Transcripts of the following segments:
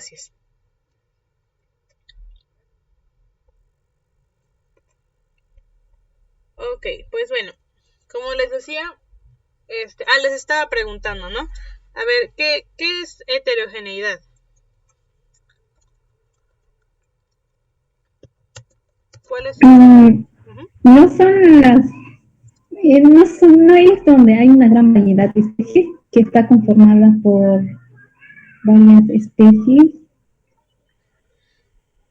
Gracias. Ok, pues bueno, como les decía, les estaba preguntando, ¿no? A ver, ¿qué es heterogeneidad? ¿Cuáles son? Ujú. No son no es donde hay una gran variedad de especies que está conformada por varias especies.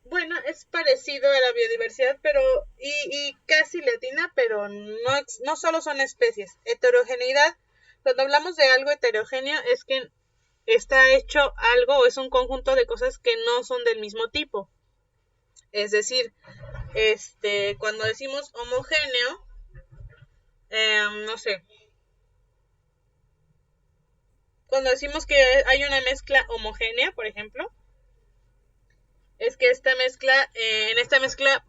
Bueno, es parecido a la biodiversidad, pero y casi latina, pero no solo son especies. Heterogeneidad, cuando hablamos de algo heterogéneo, es que está hecho algo o es un conjunto de cosas que no son del mismo tipo. Es decir, cuando decimos homogéneo, no sé, cuando decimos que hay una mezcla homogénea, por ejemplo, es que en esta mezcla,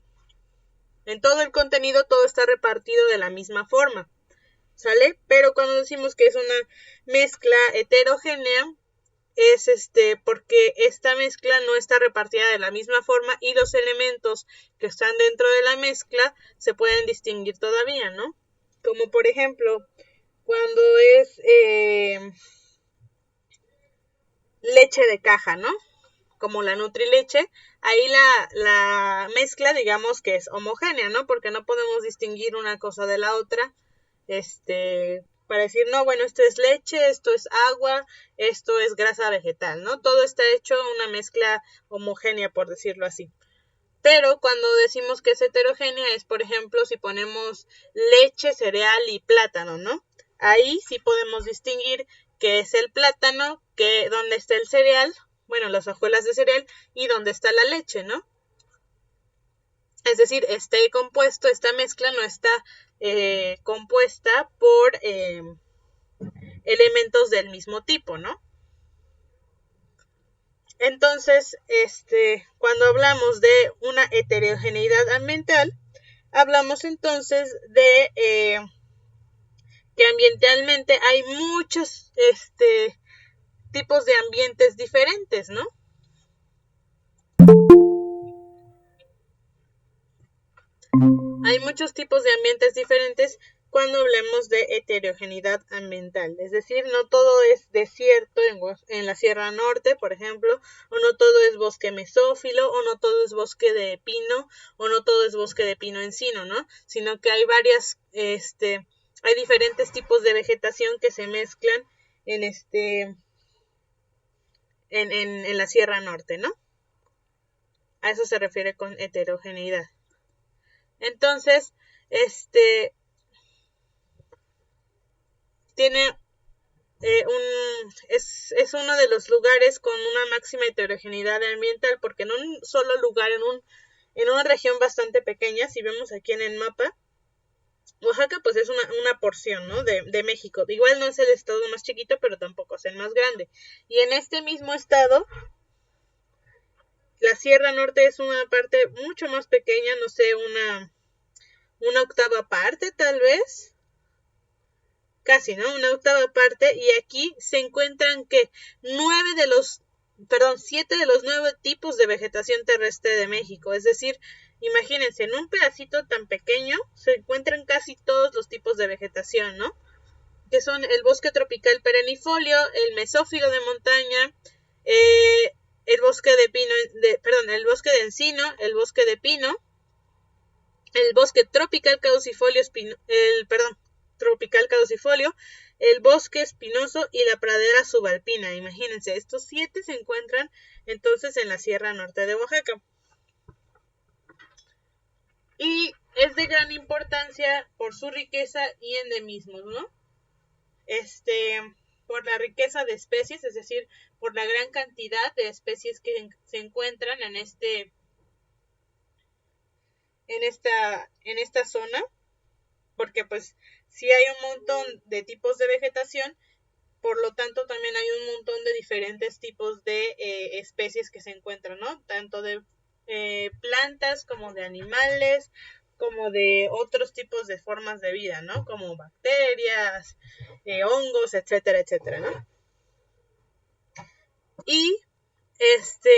en todo el contenido, todo está repartido de la misma forma, ¿sale? Pero cuando decimos que es una mezcla heterogénea, es porque esta mezcla no está repartida de la misma forma y los elementos que están dentro de la mezcla se pueden distinguir todavía, ¿no? Como por ejemplo, cuando es leche de caja, ¿no? Como la Nutrileche, ahí la mezcla, digamos que es homogénea, ¿no? Porque no podemos distinguir una cosa de la otra, para decir, no, bueno, esto es leche, esto es agua, esto es grasa vegetal, ¿no? Todo está hecho una mezcla homogénea, por decirlo así. Pero cuando decimos que es heterogénea es, por ejemplo, si ponemos leche, cereal y plátano, ¿no? Ahí sí podemos distinguir qué es el plátano, dónde está el cereal, bueno, las hojuelas de cereal y dónde está la leche, ¿no? Es decir, esta mezcla no está compuesta por elementos del mismo tipo, ¿no? Entonces, cuando hablamos de una heterogeneidad ambiental, hablamos entonces de que ambientalmente hay muchos tipos de ambientes diferentes, ¿no? Hay muchos tipos de ambientes diferentes cuando hablamos de heterogeneidad ambiental. Es decir, no todo es desierto en la Sierra Norte, por ejemplo, o no todo es bosque mesófilo, o no todo es bosque de pino, o no todo es bosque de pino encino, ¿no? Sino que hay hay diferentes tipos de vegetación que se mezclan en en la Sierra Norte, ¿no? A eso se refiere con heterogeneidad. Entonces, tiene es uno de los lugares con una máxima heterogeneidad ambiental, porque en un solo lugar, en una región bastante pequeña, si vemos aquí en el mapa, Oaxaca pues es una porción, ¿no? De México. Igual no es el estado más chiquito, pero tampoco es el más grande. Y en este mismo estado, la Sierra Norte es una parte mucho más pequeña, no sé, una octava parte tal vez, casi, ¿no? Una octava parte, y aquí se encuentran que 7 de los 9 tipos de vegetación terrestre de México. Es decir, imagínense, en un pedacito tan pequeño se encuentran casi todos los tipos de vegetación, ¿no? Que son el bosque tropical perennifolio, el mesófilo de montaña, el bosque de pino, el bosque de encino, el bosque de pino, el bosque tropical caducifolio, tropical caducifolio, el bosque espinoso y la pradera subalpina. Imagínense, estos 7 se encuentran entonces en la Sierra Norte de Oaxaca. Y es de gran importancia por su riqueza y endemismos, ¿no? Por la riqueza de especies, es decir, por la gran cantidad de especies que se encuentran en esta zona, porque pues sí hay un montón de tipos de vegetación, por lo tanto también hay un montón de diferentes tipos de especies que se encuentran, ¿no? Tanto de plantas como de animales, como de otros tipos de formas de vida, ¿no? Como bacterias, hongos, etcétera, etcétera, ¿no? Y Este,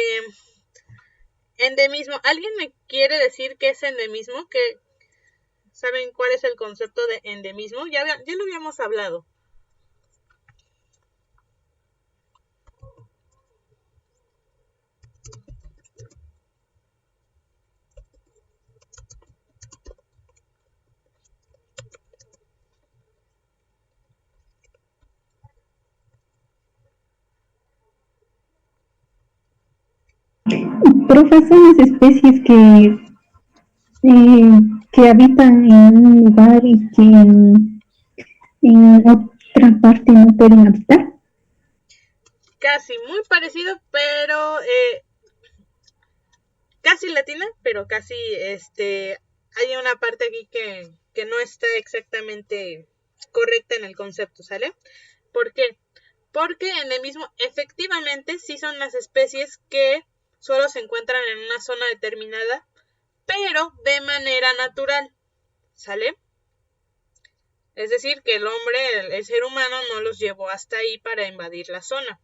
endemismo. ¿Alguien me quiere decir qué es endemismo? ¿Saben cuál es el concepto de endemismo? Ya lo habíamos hablado. Profe, son las especies que habitan en un lugar y que en otra parte no pueden habitar. Casi, muy parecido, pero casi latina, pero casi hay una parte aquí que no está exactamente correcta en el concepto, ¿sale? ¿Por qué? Porque endemismo efectivamente sí son las especies que solo se encuentran en una zona determinada, pero de manera natural, ¿sale? Es decir, que el hombre, el ser humano, no los llevó hasta ahí para invadir la zona,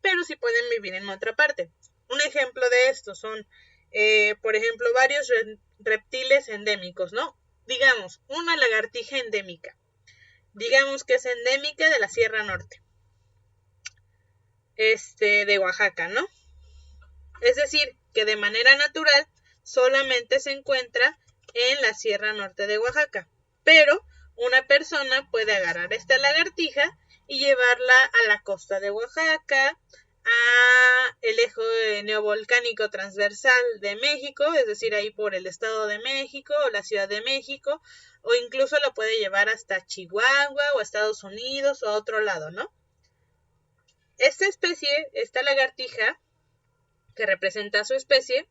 pero sí pueden vivir en otra parte. Un ejemplo de esto son, por ejemplo, varios reptiles endémicos, ¿no? Digamos, una lagartija endémica. Digamos que es endémica de la Sierra Norte, de Oaxaca, ¿no? Es decir, que de manera natural solamente se encuentra en la Sierra Norte de Oaxaca. Pero una persona puede agarrar esta lagartija y llevarla a la costa de Oaxaca, a el eje neovolcánico transversal de México, es decir, ahí por el Estado de México o la Ciudad de México, o incluso lo puede llevar hasta Chihuahua o Estados Unidos o a otro lado, ¿no? Esta especie, esta lagartija, que representa a su especie,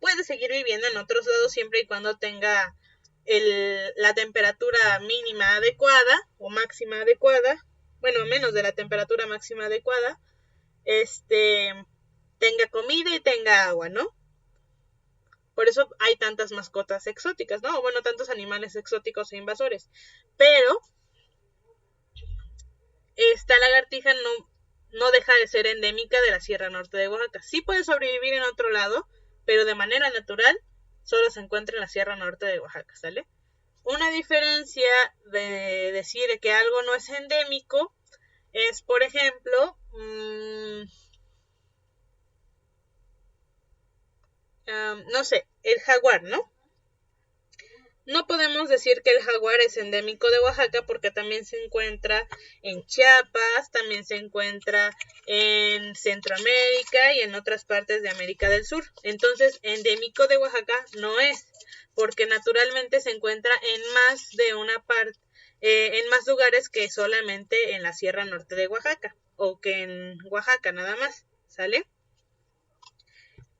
puede seguir viviendo en otros lados siempre y cuando tenga la temperatura mínima adecuada o máxima adecuada, bueno, menos de la temperatura máxima adecuada, tenga comida y tenga agua, ¿no? Por eso hay tantas mascotas exóticas, ¿no? Bueno, tantos animales exóticos e invasores. Pero esta lagartija no deja de ser endémica de la Sierra Norte de Oaxaca. Sí puede sobrevivir en otro lado, pero de manera natural solo se encuentra en la Sierra Norte de Oaxaca, ¿sale? Una diferencia de decir que algo no es endémico es, por ejemplo, no sé, el jaguar, ¿no? No podemos decir que el jaguar es endémico de Oaxaca porque también se encuentra en Chiapas, también se encuentra en Centroamérica y en otras partes de América del Sur. Entonces, endémico de Oaxaca no es, porque naturalmente se encuentra en más de una parte, en más lugares que solamente en la Sierra Norte de Oaxaca, o que en Oaxaca nada más, ¿sale?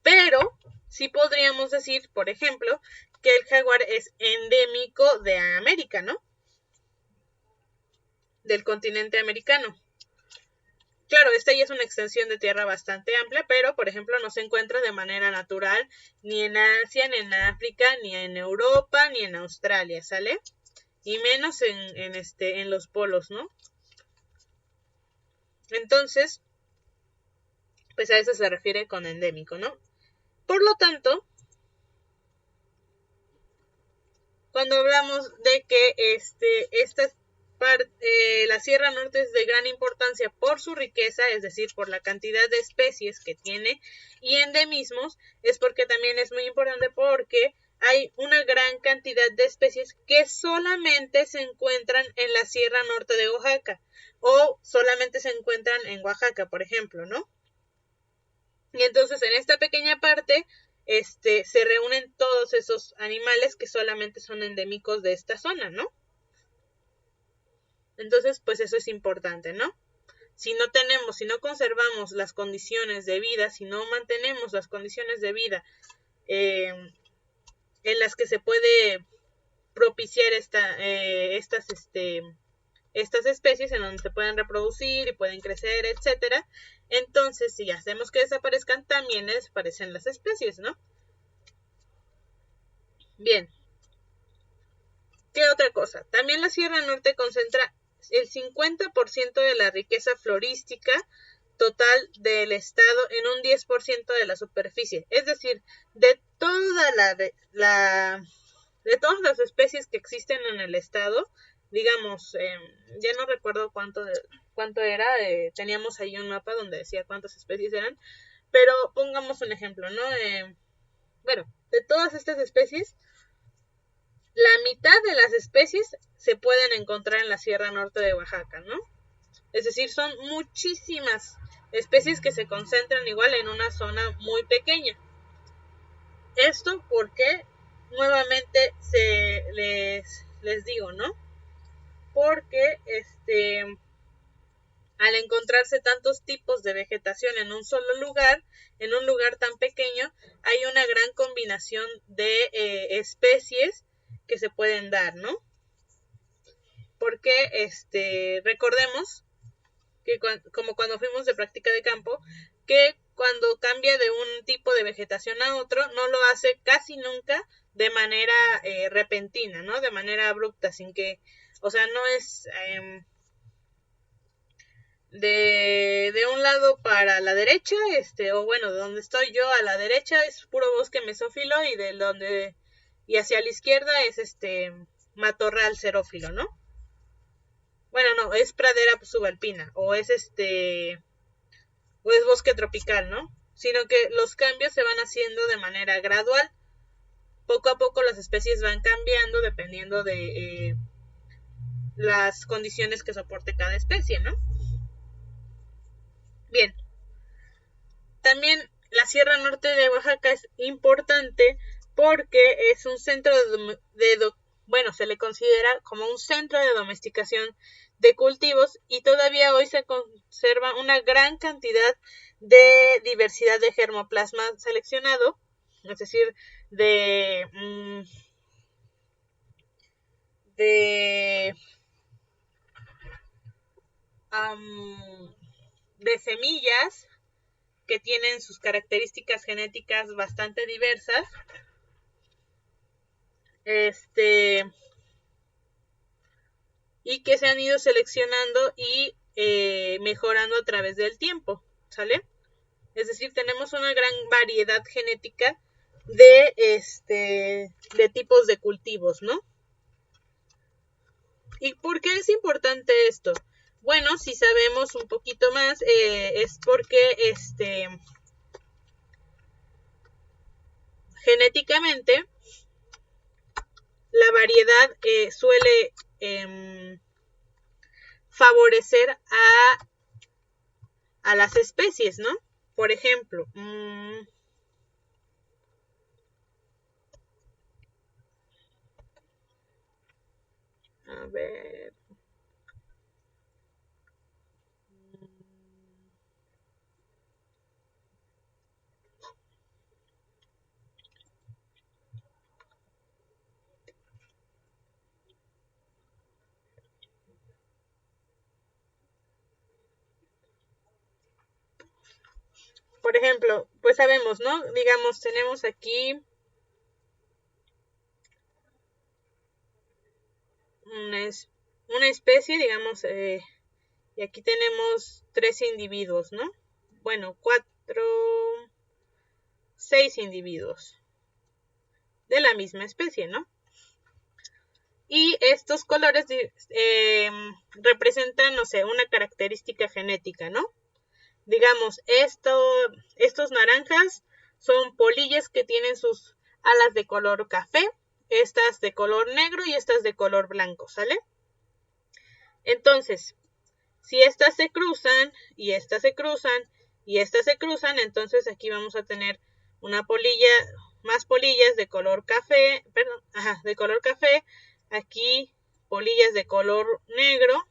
Pero sí podríamos decir, por ejemplo, que el jaguar es endémico de América, ¿no? Del continente americano. Claro, esta ya es una extensión de tierra bastante amplia, pero, por ejemplo, no se encuentra de manera natural ni en Asia, ni en África, ni en Europa, ni en Australia, ¿sale? Y menos en los polos, ¿no? Entonces, pues a eso se refiere con endémico, ¿no? Por lo tanto, cuando hablamos de que la Sierra Norte es de gran importancia por su riqueza, es decir, por la cantidad de especies que tiene y endemismos, es porque también es muy importante porque hay una gran cantidad de especies que solamente se encuentran en la Sierra Norte de Oaxaca o solamente se encuentran en Oaxaca, por ejemplo, ¿no? Y entonces en esta pequeña parte se reúnen todos esos animales que solamente son endémicos de esta zona, ¿no? Entonces, pues eso es importante, ¿no? Si no conservamos las condiciones de vida, si no mantenemos las condiciones de vida en las que se puede propiciar estas especies en donde se pueden reproducir y pueden crecer, etcétera, entonces si hacemos que desaparezcan, también desaparecen las especies, ¿no? Bien. ¿Qué otra cosa? También la Sierra Norte concentra el 50% de la riqueza florística total del estado en un 10% de la superficie. Es decir, de toda de todas las especies que existen en el estado, digamos, ya no recuerdo cuánto era, teníamos ahí un mapa donde decía cuántas especies eran, pero pongamos un ejemplo, ¿no? Bueno, de todas estas especies, la mitad de las especies se pueden encontrar en la Sierra Norte de Oaxaca, ¿no? Es decir, son muchísimas especies que se concentran igual en una zona muy pequeña. Esto porque nuevamente les digo, ¿no? Porque al encontrarse tantos tipos de vegetación en un solo lugar, en un lugar tan pequeño, hay una gran combinación de especies que se pueden dar, ¿no? Porque recordemos que como cuando fuimos de práctica de campo, que cuando cambia de un tipo de vegetación a otro, no lo hace casi nunca de manera repentina, ¿no? De manera abrupta, sin que, o sea, no es de un lado para la derecha, o bueno, de donde estoy yo a la derecha es puro bosque mesófilo y hacia la izquierda es matorral xerófilo, ¿no? Bueno, no, es pradera subalpina o es bosque tropical, ¿no? Sino que los cambios se van haciendo de manera gradual. Poco a poco las especies van cambiando dependiendo de las condiciones que soporte cada especie, ¿no? Bien. También la Sierra Norte de Oaxaca es importante porque es un centro bueno, se le considera como un centro de domesticación de cultivos y todavía hoy se conserva una gran cantidad de diversidad de germoplasma seleccionado, es decir, de semillas que tienen sus características genéticas bastante diversas. Y que se han ido seleccionando y mejorando a través del tiempo, ¿sale? Es decir, tenemos una gran variedad genética de tipos de cultivos, ¿no? ¿Y por qué es importante esto? Bueno, si sabemos un poquito más, es porque genéticamente la variedad suele favorecer a las especies, ¿no? Por ejemplo, a ver. Por ejemplo, pues sabemos, ¿no? Digamos, tenemos aquí una especie, digamos, y aquí tenemos 3 individuos, ¿no? Bueno, 6 individuos de la misma especie, ¿no? Y estos colores representan, no sé, una característica genética, ¿no? Digamos, estos naranjas son polillas que tienen sus alas de color café, estas de color negro y estas de color blanco, ¿sale? Entonces, si estas se cruzan y estas se cruzan y estas se cruzan, entonces aquí vamos a tener más polillas de color café, de color café, aquí polillas de color negro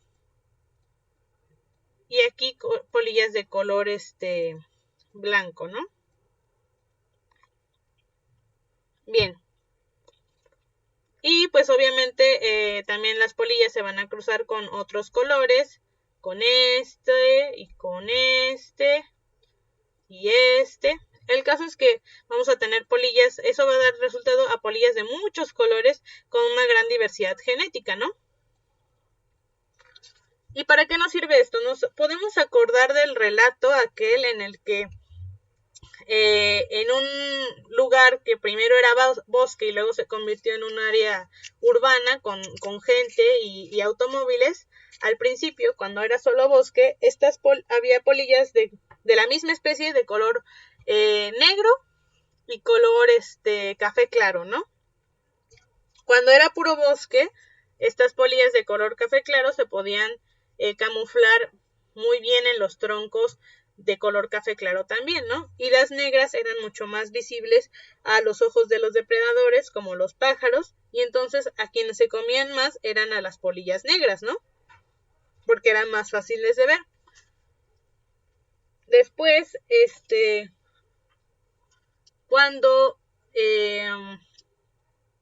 y aquí polillas de color blanco, ¿no? Bien. Y pues obviamente también las polillas se van a cruzar con otros colores, con y con y El caso es que vamos a tener polillas, eso va a dar resultado a polillas de muchos colores con una gran diversidad genética, ¿no? ¿Y para qué nos sirve esto? Nos podemos acordar del relato aquel en el que en un lugar que primero era bosque y luego se convirtió en un área urbana con gente y automóviles, al principio, cuando era solo bosque, había polillas de la misma especie de color negro y color café claro, ¿no? Cuando era puro bosque, estas polillas de color café claro se podían camuflar muy bien en los troncos de color café claro también, ¿no? Y las negras eran mucho más visibles a los ojos de los depredadores, como los pájaros, y entonces a quienes se comían más eran a las polillas negras, ¿no? Porque eran más fáciles de ver. Después, cuando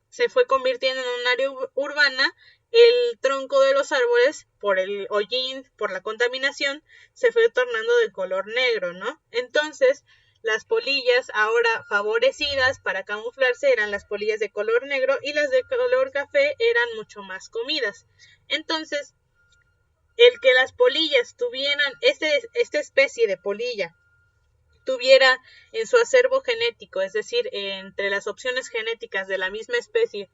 se fue convirtiendo en un área urbana, el tronco de los árboles, por el hollín, por la contaminación, se fue tornando de color negro, ¿no? Entonces, las polillas ahora favorecidas para camuflarse eran las polillas de color negro y las de color café eran mucho más comidas. Entonces, el que las polillas tuvieran esta especie de polilla tuviera en su acervo genético, es decir, entre las opciones genéticas de la misma especie,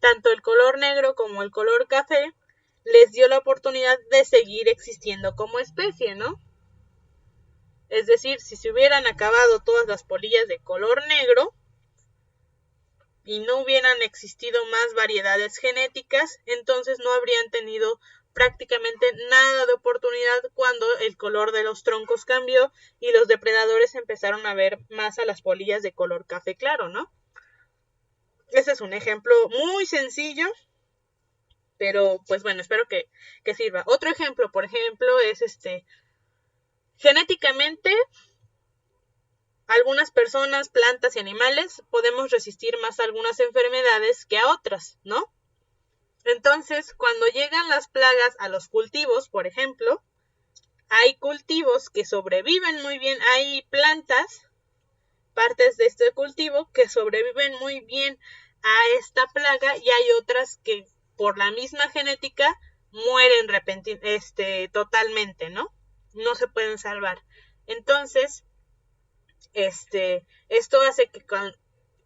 tanto el color negro como el color café, les dio la oportunidad de seguir existiendo como especie, ¿no? Es decir, si se hubieran acabado todas las polillas de color negro y no hubieran existido más variedades genéticas, entonces no habrían tenido prácticamente nada de oportunidad cuando el color de los troncos cambió y los depredadores empezaron a ver más a las polillas de color café claro, ¿no? Ese es un ejemplo muy sencillo, pero pues bueno, espero que sirva. Otro ejemplo, por ejemplo, es genéticamente algunas personas, plantas y animales podemos resistir más a algunas enfermedades que a otras, ¿no? Entonces, cuando llegan las plagas a los cultivos, por ejemplo, hay cultivos que sobreviven muy bien, hay plantas, partes de este cultivo que sobreviven muy bien a esta plaga y hay otras que por la misma genética mueren totalmente, ¿no? No se pueden salvar. Entonces, esto hace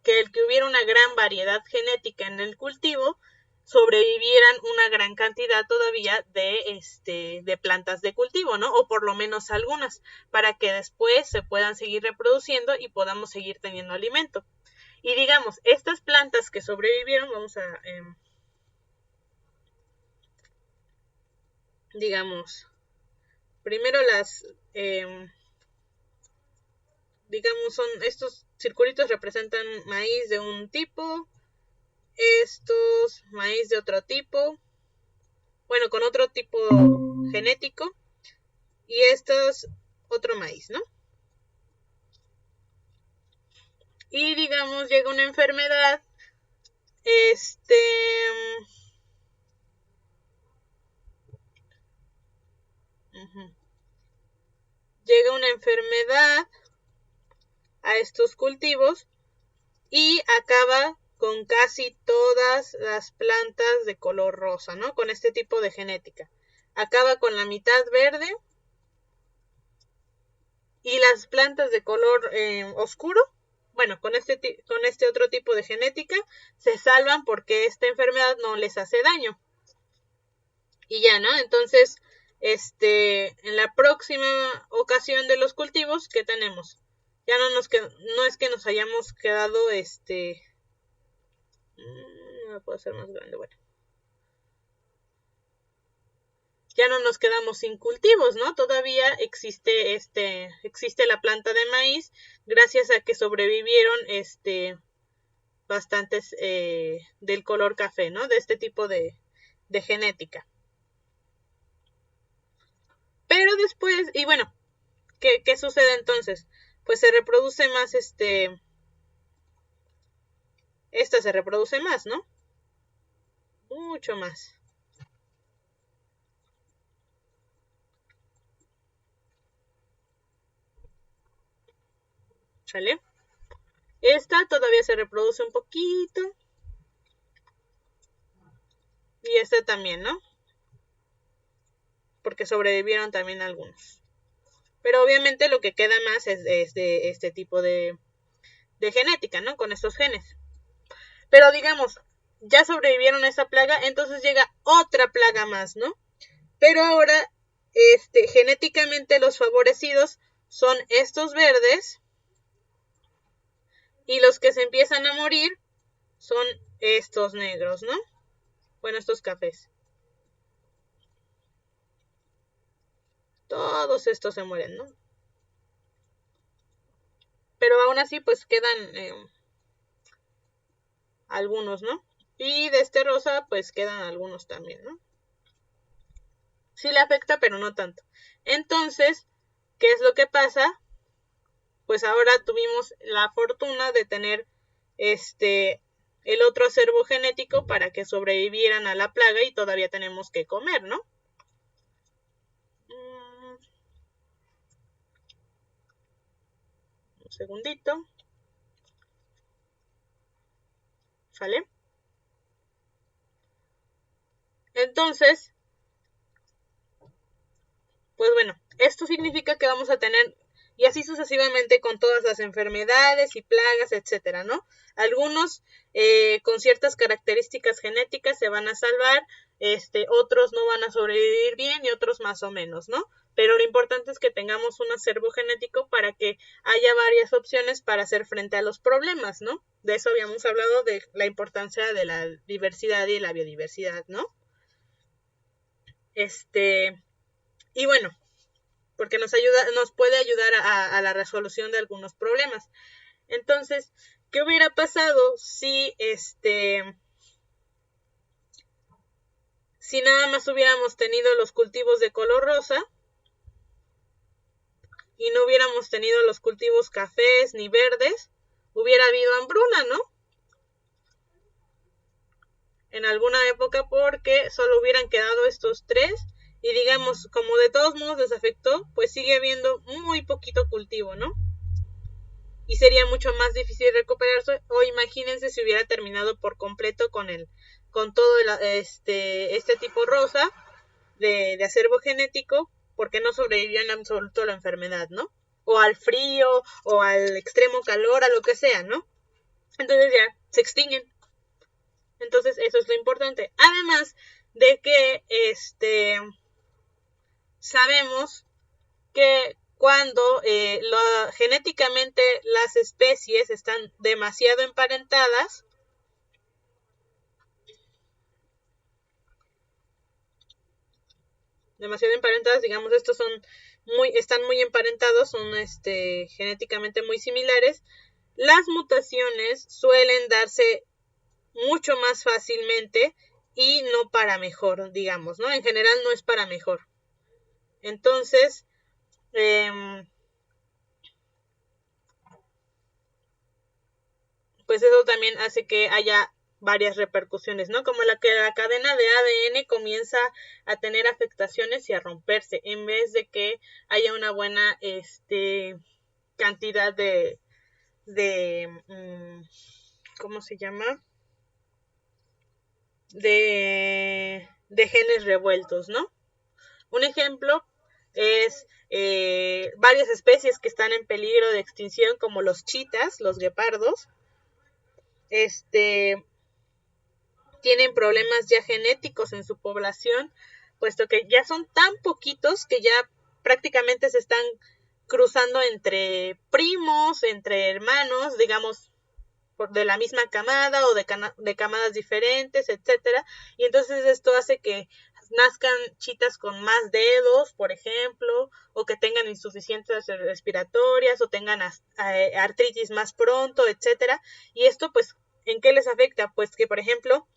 que el que hubiera una gran variedad genética en el cultivo sobrevivieran una gran cantidad todavía de plantas de cultivo, ¿no? O por lo menos algunas, para que después se puedan seguir reproduciendo y podamos seguir teniendo alimento. Y digamos, estas plantas que sobrevivieron, vamos a, digamos, primero digamos, estos circulitos representan maíz de un tipo, estos maíz de otro tipo, bueno, con otro tipo genético, y estos otro maíz, ¿no? Y digamos, llega una enfermedad, llega una enfermedad a estos cultivos y acaba con casi todas las plantas de color rosa, ¿no? Con este tipo de genética. Acaba con la mitad verde y las plantas de color oscuro, bueno, con este otro tipo de genética, se salvan porque esta enfermedad no les hace daño. Y ya, ¿no? Entonces, en la próxima ocasión de los cultivos, ¿qué tenemos? Ya no es que nos hayamos quedado, no puedo hacer más grande, bueno. Ya no nos quedamos sin cultivos, ¿no? Todavía existe la planta de maíz, gracias a que sobrevivieron, bastantes del color café, ¿no? De este tipo de genética. Pero después, y bueno, ¿qué sucede entonces? Pues se reproduce más, esta se reproduce más, ¿no? Mucho más. ¿Sale? Esta todavía se reproduce un poquito. Y esta también, ¿no? porque sobrevivieron también algunos. Pero obviamente lo que queda más es de este tipo de genética, ¿no? Con estos genes. Pero digamos, ya sobrevivieron a esa plaga, entonces llega otra plaga más, ¿no? Pero ahora, genéticamente los favorecidos son estos verdes y los que se empiezan a morir son estos negros, ¿no? Bueno, estos cafés. Todos estos se mueren, ¿no? Pero aún así, pues quedan algunos, ¿no? Y de este rosa, pues quedan algunos también, ¿no? Sí le afecta, pero no tanto. Entonces, ¿qué es lo que pasa? Pues ahora tuvimos la fortuna de tener el otro acervo genético para que sobrevivieran a la plaga y todavía tenemos que comer, ¿no? Un segundito. ¿Sale? Entonces, pues bueno, esto significa que vamos a tener, y así sucesivamente con todas las enfermedades y plagas, etcétera, ¿no? Algunos con ciertas características genéticas se van a salvar, otros no van a sobrevivir bien y otros más o menos, ¿no? Pero lo importante es que tengamos un acervo genético para que haya varias opciones para hacer frente a los problemas, ¿no? De eso habíamos hablado, de la importancia de la diversidad y la biodiversidad, ¿no? Y bueno, porque nos puede ayudar a la resolución de algunos problemas. Entonces, ¿qué hubiera pasado si si nada más hubiéramos tenido los cultivos de color rosa y no hubiéramos tenido los cultivos cafés ni verdes? Hubiera habido hambruna, ¿no? En alguna época, porque solo hubieran quedado estos tres y digamos, como de todos modos les afectó, pues sigue habiendo muy poquito cultivo, ¿no? Y sería mucho más difícil recuperarse, o imagínense si hubiera terminado por completo con todo este tipo rosa de acervo genético, porque no sobrevivió en absoluto a la enfermedad, ¿no? O al frío, o al extremo calor, a lo que sea, ¿no? Entonces ya se extinguen. Entonces eso es lo importante. Además de que sabemos que cuando genéticamente las especies están demasiado emparentadas, digamos, estos están muy emparentados, son genéticamente muy similares, las mutaciones suelen darse mucho más fácilmente y no para mejor, digamos, ¿no? En general no es para mejor. Entonces, pues eso también hace que haya varias repercusiones, ¿no? Como que la cadena de ADN comienza a tener afectaciones y a romperse, en vez de que haya una buena cantidad de ¿cómo se llama? De genes revueltos, ¿no? Un ejemplo es varias especies que están en peligro de extinción, como los chitas, los guepardos, tienen problemas ya genéticos en su población, puesto que ya son tan poquitos que ya prácticamente se están cruzando entre primos, entre hermanos, digamos, de la misma camada o de camadas diferentes, etcétera. Y entonces esto hace que nazcan chitas con más dedos, por ejemplo, o que tengan insuficiencias respiratorias o tengan artritis más pronto, etcétera. Y esto, pues, ¿en qué les afecta? Pues que, por ejemplo,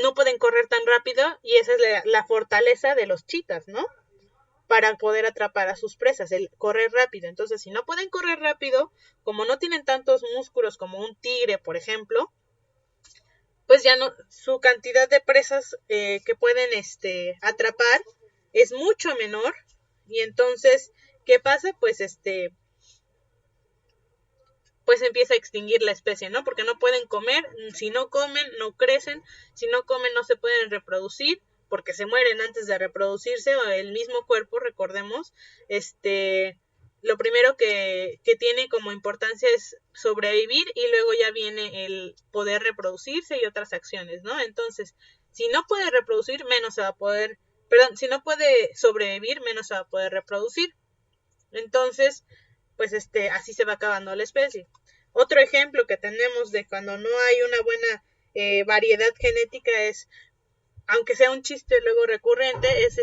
no pueden correr tan rápido y esa es la fortaleza de los chitas, ¿no? Para poder atrapar a sus presas, el correr rápido. Entonces, si no pueden correr rápido, como no tienen tantos músculos como un tigre, por ejemplo, pues ya no, su cantidad de presas que pueden atrapar es mucho menor. Y entonces, ¿qué pasa? Pues empieza a extinguir la especie, ¿no? Porque no pueden comer, si no comen, no crecen, si no comen, no se pueden reproducir, porque se mueren antes de reproducirse, o el mismo cuerpo, recordemos, lo primero que tiene como importancia es sobrevivir y luego ya viene el poder reproducirse y otras acciones, ¿no? Entonces, si no puede reproducir, menos se va a poder, perdón, si no puede sobrevivir, menos se va a poder reproducir. Entonces, pues así se va acabando la especie. Otro ejemplo que tenemos de cuando no hay una buena variedad genética es, aunque sea un chiste luego recurrente, es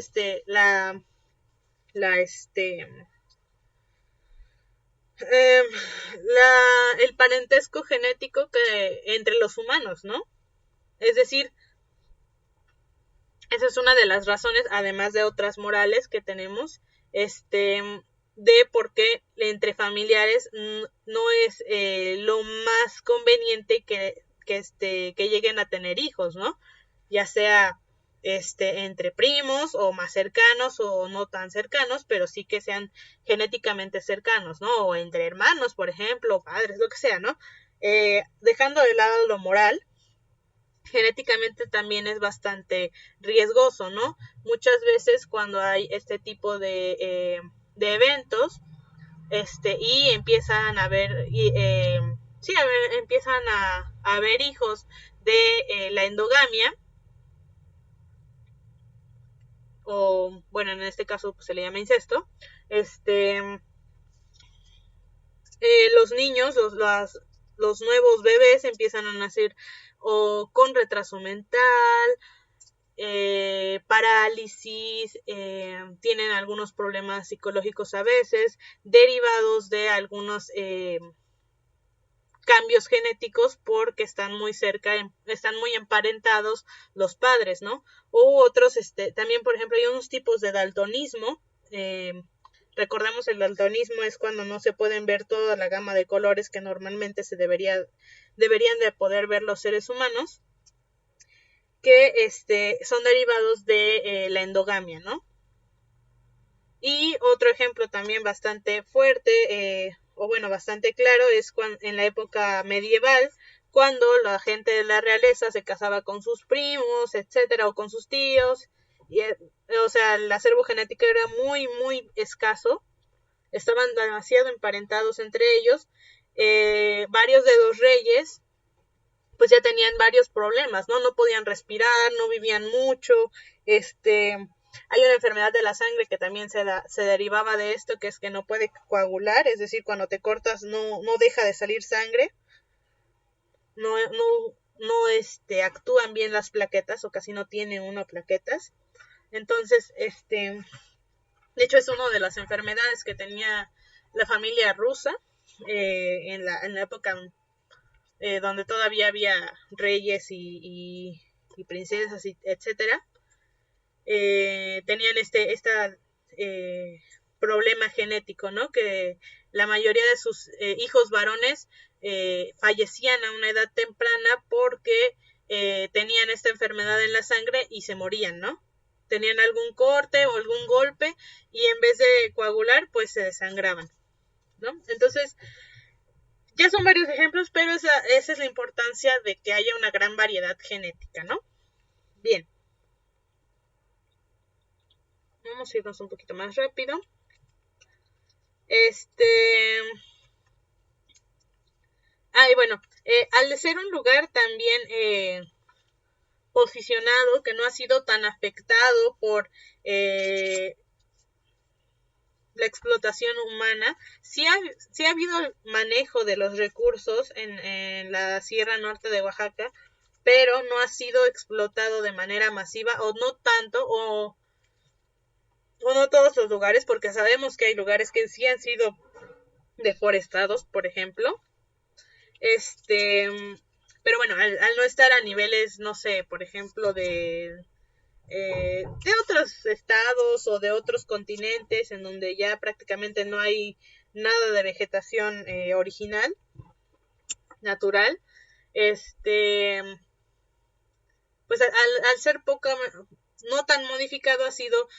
el parentesco genético entre los humanos, ¿no? Es decir, esa es una de las razones, además de otras morales que tenemos, de por qué entre familiares no es lo más conveniente que lleguen a tener hijos, ¿no? Ya sea entre primos o más cercanos o no tan cercanos, pero sí que sean genéticamente cercanos, ¿no? O entre hermanos, por ejemplo, padres, lo que sea, ¿no? Dejando de lado lo moral, genéticamente también es bastante riesgoso, ¿no? Muchas veces cuando hay este tipo de eventos, y empiezan a haber, empiezan a haber hijos de la endogamia, o bueno, en este caso pues, se le llama incesto, los niños, los nuevos bebés empiezan a nacer o con retraso mental, parálisis, tienen algunos problemas psicológicos a veces, derivados de algunos cambios genéticos porque están muy cerca, están muy emparentados los padres, ¿no? O otros, también por ejemplo hay unos tipos de daltonismo, recordemos el daltonismo es cuando no se pueden ver toda la gama de colores que normalmente deberían de poder ver los seres humanos, que son derivados de la endogamia, ¿no? Y otro ejemplo también bastante fuerte, o bueno, bastante claro, es en la época medieval, cuando la gente de la realeza se casaba con sus primos, etcétera, o con sus tíos, y, o sea, el acervo genético era muy, muy escaso, estaban demasiado emparentados entre ellos, varios de los reyes pues ya tenían varios problemas, ¿no? No podían respirar, no vivían mucho, hay una enfermedad de la sangre que también se derivaba de esto, que es que no puede coagular, es decir, cuando te cortas no deja de salir sangre, no actúan bien las plaquetas o casi no tiene uno plaquetas. Entonces, de hecho es una de las enfermedades que tenía la familia rusa en la época donde todavía había reyes y princesas, etcétera, tenían este problema genético, ¿no? Que la mayoría de sus hijos varones fallecían a una edad temprana porque tenían esta enfermedad en la sangre y se morían, ¿no? Tenían algún corte o algún golpe y en vez de coagular, pues se desangraban, ¿no? Entonces, ya son varios ejemplos, pero esa es la importancia de que haya una gran variedad genética, ¿no? Bien. Vamos a irnos un poquito más rápido. Y bueno, al ser un lugar también posicionado, que no ha sido tan afectado por la explotación humana, sí ha habido el manejo de los recursos en la Sierra Norte de Oaxaca, pero no ha sido explotado de manera masiva, o no tanto, o no todos los lugares, porque sabemos que hay lugares que sí han sido deforestados, por ejemplo. Pero bueno, al no estar a niveles, no sé, por ejemplo, de otros estados o de otros continentes en donde ya prácticamente no hay nada de vegetación original, natural, pues al ser no tan modificado, ha sido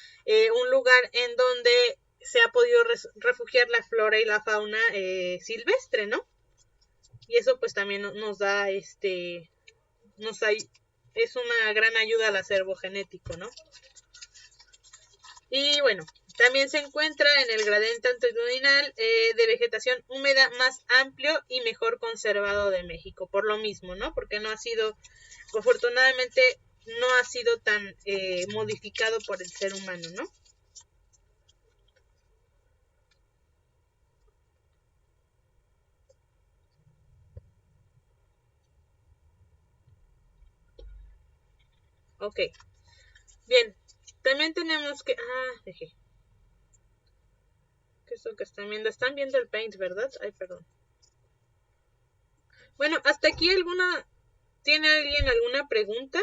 un lugar en donde se ha podido refugiar la flora y la fauna silvestre, ¿no? Y eso pues también nos da es una gran ayuda al acervo genético, ¿no? Y bueno, también se encuentra en el gradiente altitudinal de vegetación húmeda más amplio y mejor conservado de México, por lo mismo, ¿no? Porque no ha sido, afortunadamente, no ha sido tan modificado por el ser humano, ¿no? Ok, bien, también tenemos que... dejé. ¿Qué es lo que están viendo? Están viendo el paint, ¿verdad? Ay, perdón. Bueno, hasta aquí ¿tiene alguien alguna pregunta?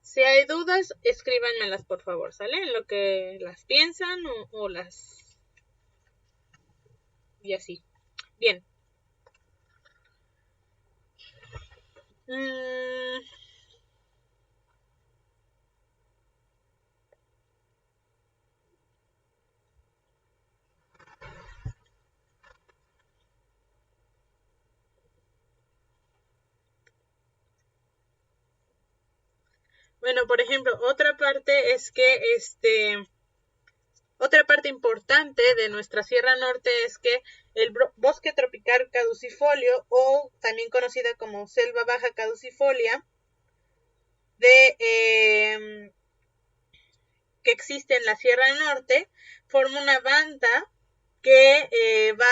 Si hay dudas, escríbanmelas por favor, ¿sale? En lo que las piensan o las... y así. Bien. Bueno, por ejemplo, otra parte es que otra parte importante de nuestra Sierra Norte es que el bosque tropical caducifolio, o también conocida como selva baja caducifolia, que existe en la Sierra Norte, forma una banda que va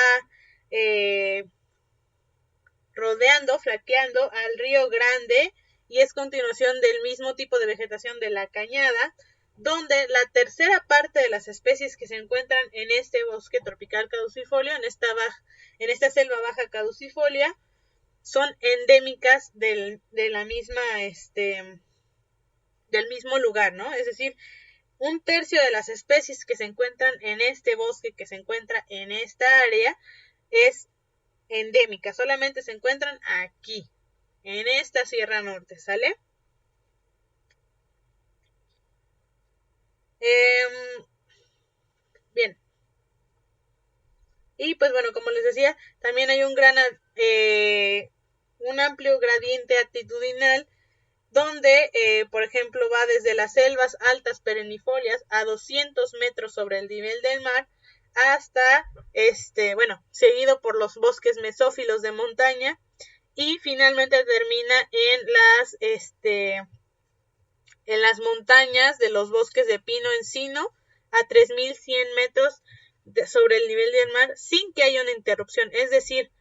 rodeando, flanqueando al Río Grande, y es continuación del mismo tipo de vegetación de la cañada, donde la tercera parte de las especies que se encuentran en este bosque tropical caducifolio, en esta selva baja caducifolia, son endémicas de la misma, del mismo lugar, ¿no? Es decir, 1/3 de las especies que se encuentran en este bosque, que se encuentra en esta área, es endémica, solamente se encuentran aquí, en esta Sierra Norte, ¿sale? Bien. Y pues bueno, como les decía, también hay un amplio gradiente altitudinal donde, por ejemplo, va desde las selvas altas perennifolias a 200 metros sobre el nivel del mar hasta, seguido por los bosques mesófilos de montaña, y finalmente termina en las montañas de los bosques de pino encino a 3100 metros sobre el nivel del mar, sin que haya una interrupción. Es decir,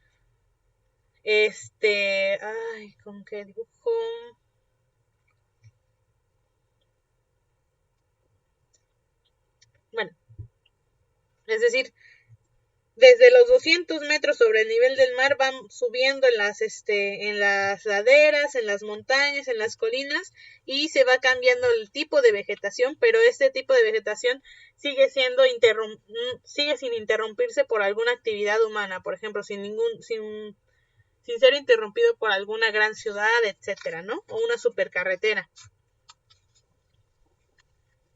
¿con qué dibujo? Bueno, es decir, desde los 200 metros sobre el nivel del mar van subiendo en las laderas, en las montañas, en las colinas, y se va cambiando el tipo de vegetación, pero este tipo de vegetación sigue sin interrumpirse por alguna actividad humana, por ejemplo, sin ser interrumpido por alguna gran ciudad, etcétera, ¿no? O una supercarretera.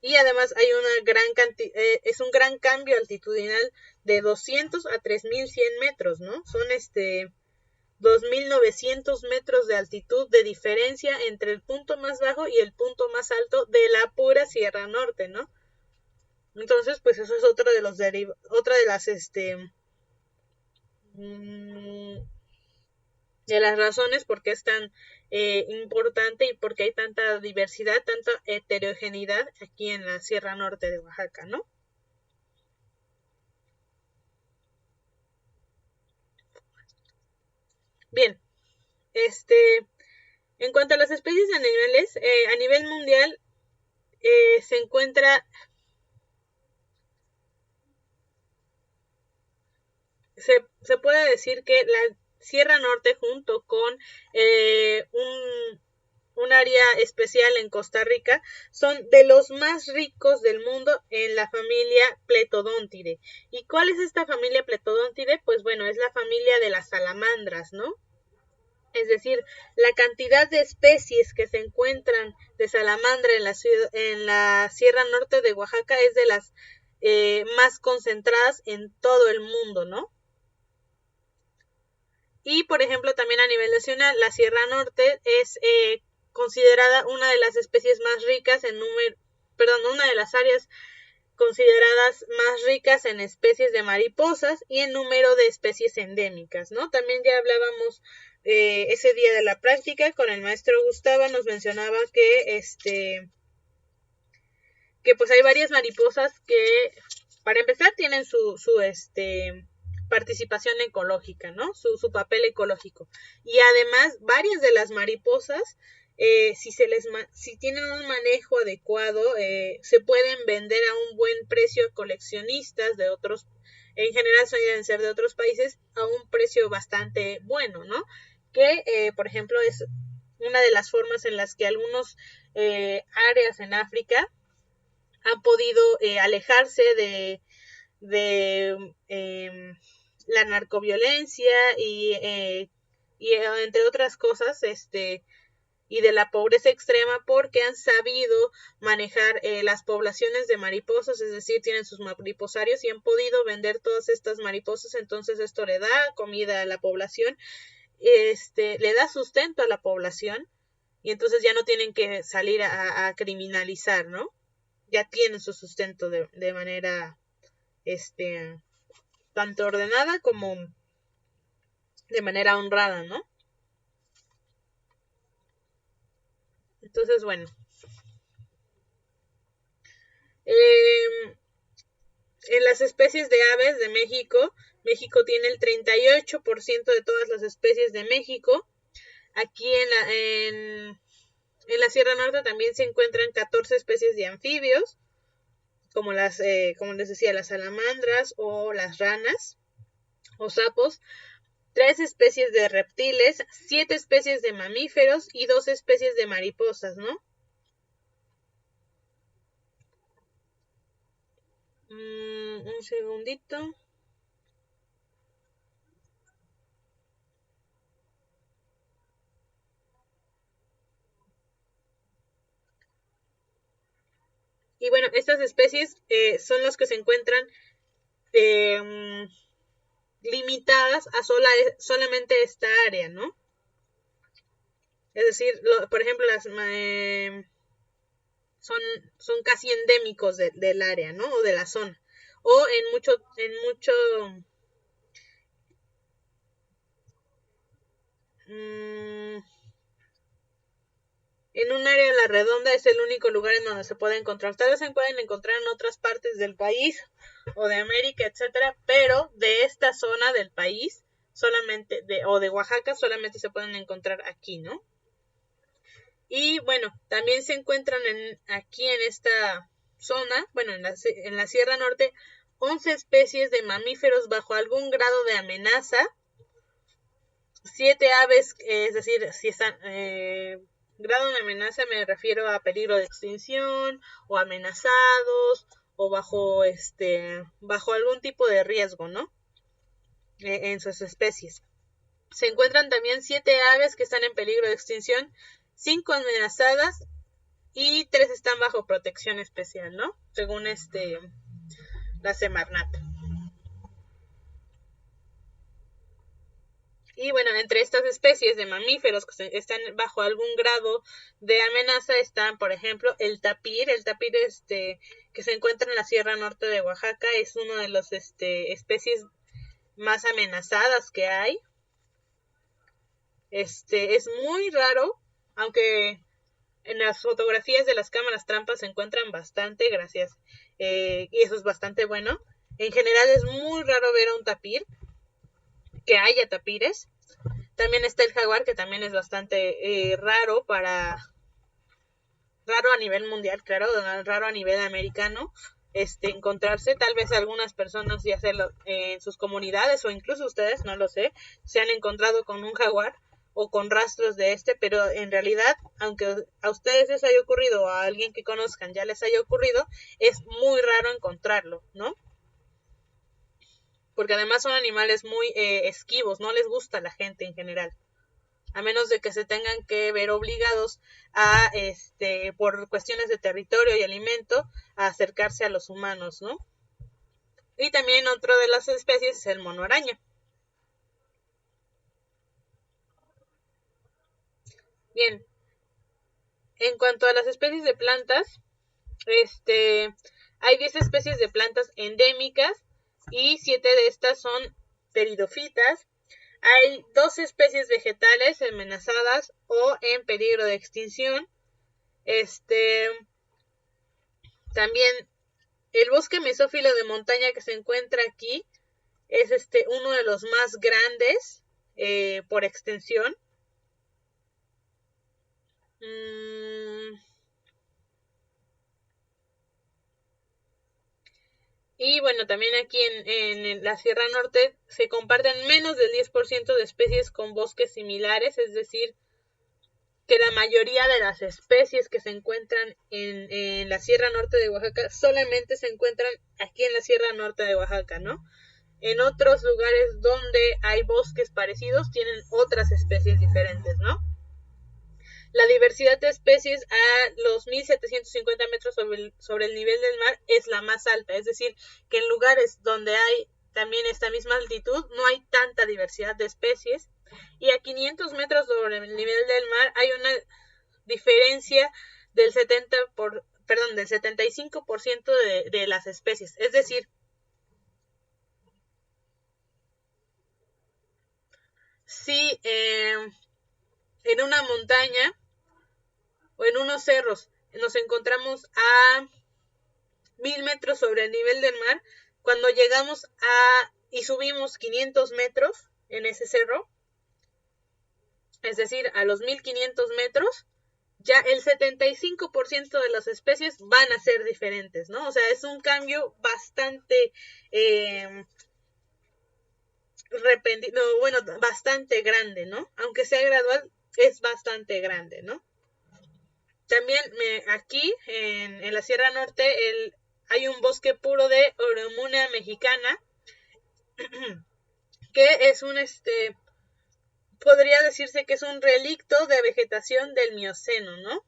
Y además hay es un gran cambio altitudinal de 200 a 3100 metros, ¿no? Son 2900 metros de altitud de diferencia entre el punto más bajo y el punto más alto de la pura Sierra Norte, ¿no? Entonces, pues eso es otra de las de las razones por qué es tan importante y por qué hay tanta diversidad, tanta heterogeneidad aquí en la Sierra Norte de Oaxaca, ¿no? Bien, en cuanto a las especies de animales, a nivel mundial se encuentra se puede decir que la Sierra Norte junto con un área especial en Costa Rica son de los más ricos del mundo en la familia Pletodontidae. ¿Y cuál es esta familia Pletodontidae? Pues bueno, es la familia de las salamandras, ¿no? Es decir, la cantidad de especies que se encuentran de salamandra en la Sierra Norte de Oaxaca es de las más concentradas en todo el mundo, ¿no? Y, por ejemplo, también a nivel nacional, la Sierra Norte es considerada una de las especies más ricas en número, una de las áreas consideradas más ricas en especies de mariposas y en número de especies endémicas, ¿no? También ya hablábamos ese día de la práctica con el maestro Gustavo, nos mencionaba que pues hay varias mariposas que, para empezar, tienen su participación ecológica, ¿no? Su papel ecológico. Y además, varias de las mariposas, si tienen un manejo adecuado, se pueden vender a un buen precio a coleccionistas de otros, en general suelen ser de otros países, a un precio bastante bueno, ¿no? Que, por ejemplo, es una de las formas en las que algunos áreas en África han podido alejarse de la narcoviolencia y entre otras cosas, y de la pobreza extrema, porque han sabido manejar las poblaciones de mariposas, es decir, tienen sus mariposarios y han podido vender todas estas mariposas. Entonces esto le da comida a la población, le da sustento a la población, y entonces ya no tienen que salir a criminalizar, ¿no? Ya tienen su sustento de manera tanto ordenada como de manera honrada, ¿no? Entonces, bueno, en las especies de aves de México, México tiene el 38% de todas las especies de México. Aquí en la Sierra Norte también se encuentran 14 especies de anfibios, como como les decía, las salamandras o las ranas o sapos, 3 especies de reptiles, 7 especies de mamíferos y 2 especies de mariposas, ¿no? Un segundito. Y bueno, estas especies son las que se encuentran limitadas a solamente esta área, ¿no? Es decir, por ejemplo, son casi endémicos del área, ¿no? O de la zona. O en un área de la redonda es el único lugar en donde se puede encontrar. Tal vez se pueden encontrar en otras partes del país o de América, etcétera, pero de esta zona del país solamente, o de Oaxaca, solamente se pueden encontrar aquí, ¿no? Y bueno, también se encuentran aquí en esta zona, bueno, en la Sierra Norte, 11 especies de mamíferos bajo algún grado de amenaza, 7 aves, es decir, si están grado de amenaza, me refiero a peligro de extinción o amenazados o bajo algún tipo de riesgo, ¿no? En sus especies. Se encuentran también 7 aves que están en peligro de extinción, 5 amenazadas y 3 están bajo protección especial, ¿no? Según la Semarnat. Y bueno, entre estas especies de mamíferos que están bajo algún grado de amenaza están, por ejemplo, el tapir. El tapir que se encuentra en la Sierra Norte de Oaxaca es una de las especies más amenazadas que hay. Es muy raro, aunque en las fotografías de las cámaras trampas se encuentran bastante, gracias, y eso es bastante bueno. En general es muy raro ver a un tapir, que haya tapires. También está el jaguar, que también es bastante raro a nivel mundial, claro, raro a nivel americano. encontrarse. Tal vez algunas personas, ya sea en sus comunidades o incluso ustedes, no lo sé, se han encontrado con un jaguar o con rastros de pero en realidad, aunque a ustedes les haya ocurrido o a alguien que conozcan ya les haya ocurrido, es muy raro encontrarlo, ¿no? Porque además son animales muy esquivos, no les gusta a la gente en general, a menos de que se tengan que ver obligados a, por cuestiones de territorio y alimento, a acercarse a los humanos, ¿no? Y también otro de las especies es el mono araña. Bien, en cuanto a las especies de plantas, hay 10 especies de plantas endémicas y 7 de estas son pteridofitas. Hay 2 especies vegetales amenazadas o en peligro de extinción. También el bosque mesófilo de montaña que se encuentra aquí es uno de los más grandes por extensión. Y bueno, también aquí en la Sierra Norte se comparten menos del 10% de especies con bosques similares, es decir, que la mayoría de las especies que se encuentran en la Sierra Norte de Oaxaca solamente se encuentran aquí en la Sierra Norte de Oaxaca, ¿no? En otros lugares donde hay bosques parecidos tienen otras especies diferentes, ¿no? La diversidad de especies a los 1750 metros sobre el nivel del mar es la más alta, es decir, que en lugares donde hay también esta misma altitud no hay tanta diversidad de especies, y a 500 metros sobre el nivel del mar hay una diferencia del 75% de las especies, es decir, si en una montaña o en unos cerros nos encontramos a 1000 metros sobre el nivel del mar, cuando llegamos y subimos 500 metros en ese cerro, es decir, a los 1500 metros, ya el 75% de las especies van a ser diferentes, ¿no? O sea, es un cambio bastante repentino, bueno, bastante grande, ¿no? Aunque sea gradual, es bastante grande, ¿no? También aquí en la Sierra Norte hay un bosque puro de Oromuna mexicana, que es podría decirse que es un relicto de vegetación del Mioceno, ¿no?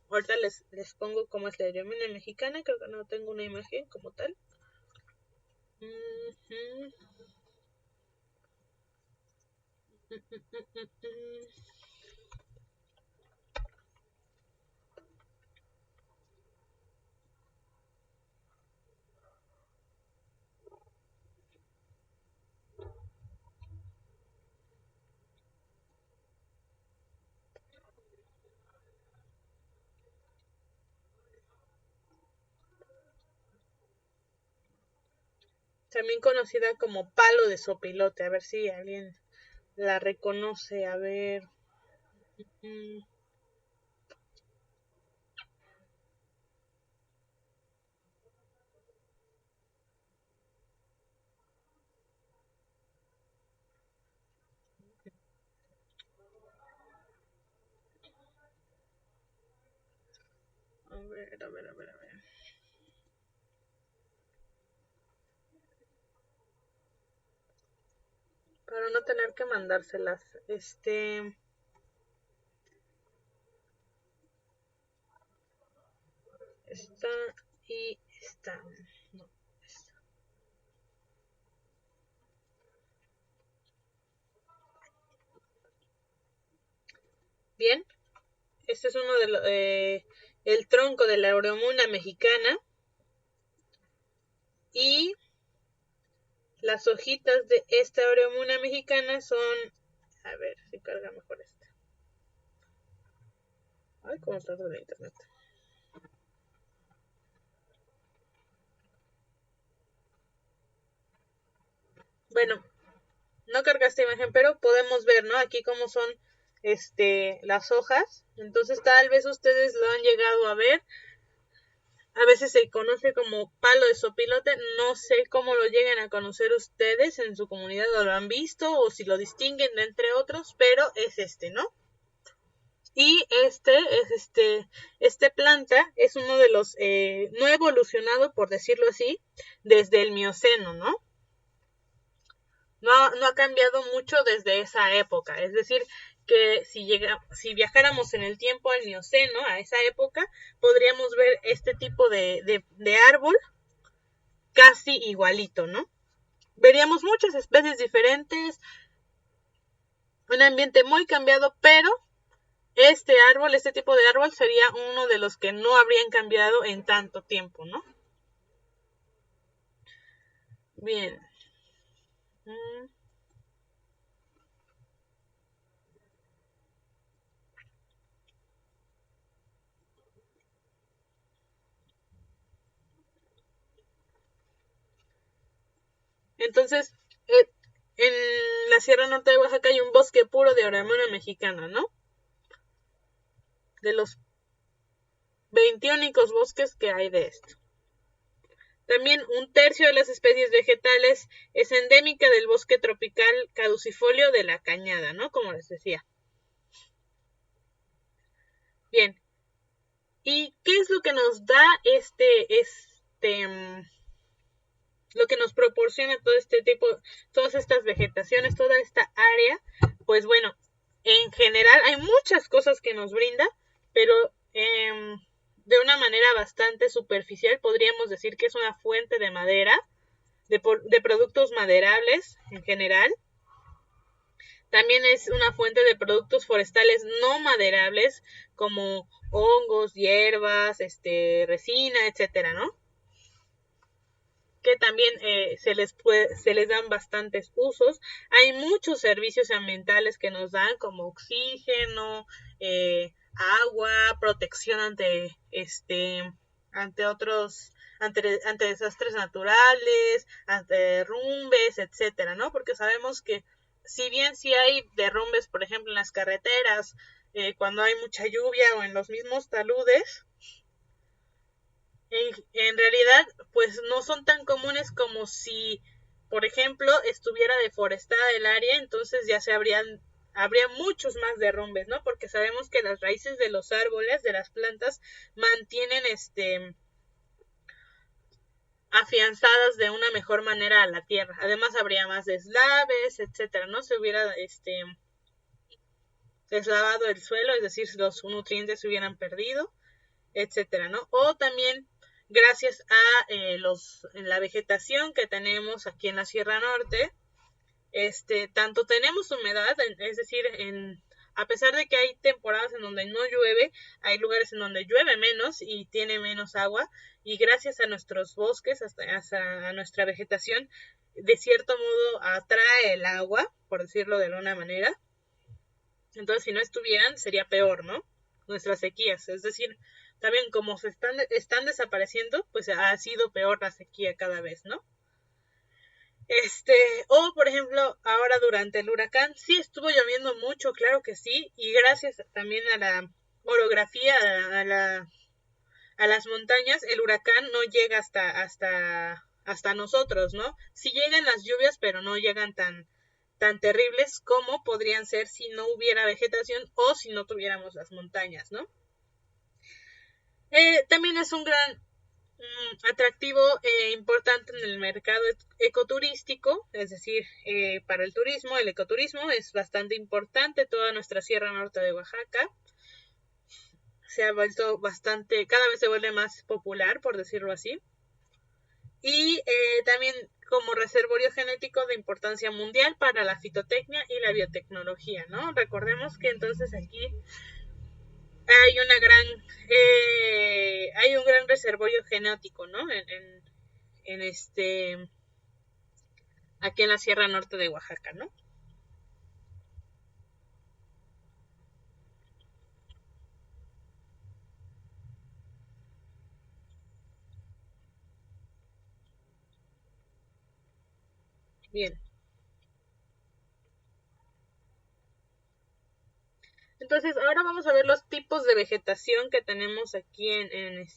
Ahorita les pongo cómo es la Oromuna mexicana, creo que no tengo una imagen como tal. También conocida como palo de sopilote, a ver si alguien la reconoce, a ver. A ver. Para no tener que mandárselas. Esta y esta. No, esta. Bien, este es uno de los el tronco de la Oromuna mexicana, y las hojitas de esta Oromuna mexicana son, a ver si carga mejor esta. Ay, cómo está de internet. Bueno, no carga esta imagen, pero podemos ver, ¿no? Aquí cómo son las hojas. Entonces tal vez ustedes lo han llegado a ver. a veces se conoce como palo de sopilote. No sé cómo lo lleguen a conocer ustedes en su comunidad, o lo han visto, o si lo distinguen de entre otros, pero es ¿no? Y este planta es uno de los, no ha evolucionado, por decirlo así, desde el Mioceno, ¿no? No ha cambiado mucho desde esa época. Es decir, que si viajáramos en el tiempo al Mioceno, a esa época, podríamos ver este tipo de árbol casi igualito, ¿no? Veríamos muchas especies diferentes, un ambiente muy cambiado, pero este tipo de árbol sería uno de los que no habrían cambiado en tanto tiempo, ¿no? Bien. Entonces, en la Sierra Norte de Oaxaca hay un bosque puro de Aramona mexicana, ¿no? De los 21 bosques que hay de esto. También un tercio de las especies vegetales es endémica del bosque tropical caducifolio de la Cañada, ¿no? Como les decía. Bien. ¿Y qué es lo que nos da lo que nos proporciona todo este tipo, todas estas vegetaciones, toda esta área? Pues bueno, en general hay muchas cosas que nos brinda, pero de una manera bastante superficial podríamos decir que es una fuente de madera, de productos maderables en general. También es una fuente de productos forestales no maderables como hongos, hierbas, resina, etcétera, ¿no? Que también se les dan bastantes usos. Hay muchos servicios ambientales que nos dan, como oxígeno, agua, protección ante desastres naturales, ante derrumbes, etcétera, ¿no? Porque sabemos que si bien sí hay derrumbes, por ejemplo, en las carreteras, cuando hay mucha lluvia, o en los mismos taludes, en realidad pues no son tan comunes como si, por ejemplo, estuviera deforestada el área. Entonces ya habría muchos más derrumbes, ¿no? Porque sabemos que las raíces de los árboles, de las plantas, mantienen afianzadas de una mejor manera a la tierra. Además habría más deslaves, etcétera, ¿no? Se hubiera deslavado el suelo, es decir, los nutrientes se hubieran perdido, etcétera, ¿no? O también gracias a la vegetación que tenemos aquí en la Sierra Norte, tanto tenemos humedad, es decir, a pesar de que hay temporadas en donde no llueve, hay lugares en donde llueve menos y tiene menos agua, y gracias a nuestros bosques, hasta a nuestra vegetación, de cierto modo atrae el agua, por decirlo de alguna manera. Entonces, si no estuvieran, sería peor, ¿no? Nuestras sequías, es decir, también como se están desapareciendo, pues ha sido peor la sequía cada vez, ¿no? O por ejemplo, ahora durante el huracán, sí estuvo lloviendo mucho, claro que sí, y gracias también a la orografía, a las montañas, el huracán no llega hasta nosotros, ¿no? Sí llegan las lluvias, pero no llegan tan terribles como podrían ser si no hubiera vegetación o si no tuviéramos las montañas, ¿no? También es un gran atractivo importante en el mercado ecoturístico, es decir, para el turismo, el ecoturismo es bastante importante. Toda nuestra Sierra Norte de Oaxaca se ha vuelto cada vez se vuelve más popular, por decirlo así. Y también como reservorio genético de importancia mundial para la fitotecnia y la biotecnología, ¿no? Recordemos que entonces aquí hay un gran reservorio genético, ¿no? Aquí en la Sierra Norte de Oaxaca, ¿no? Bien. Entonces, ahora vamos a ver los tipos de vegetación que tenemos aquí en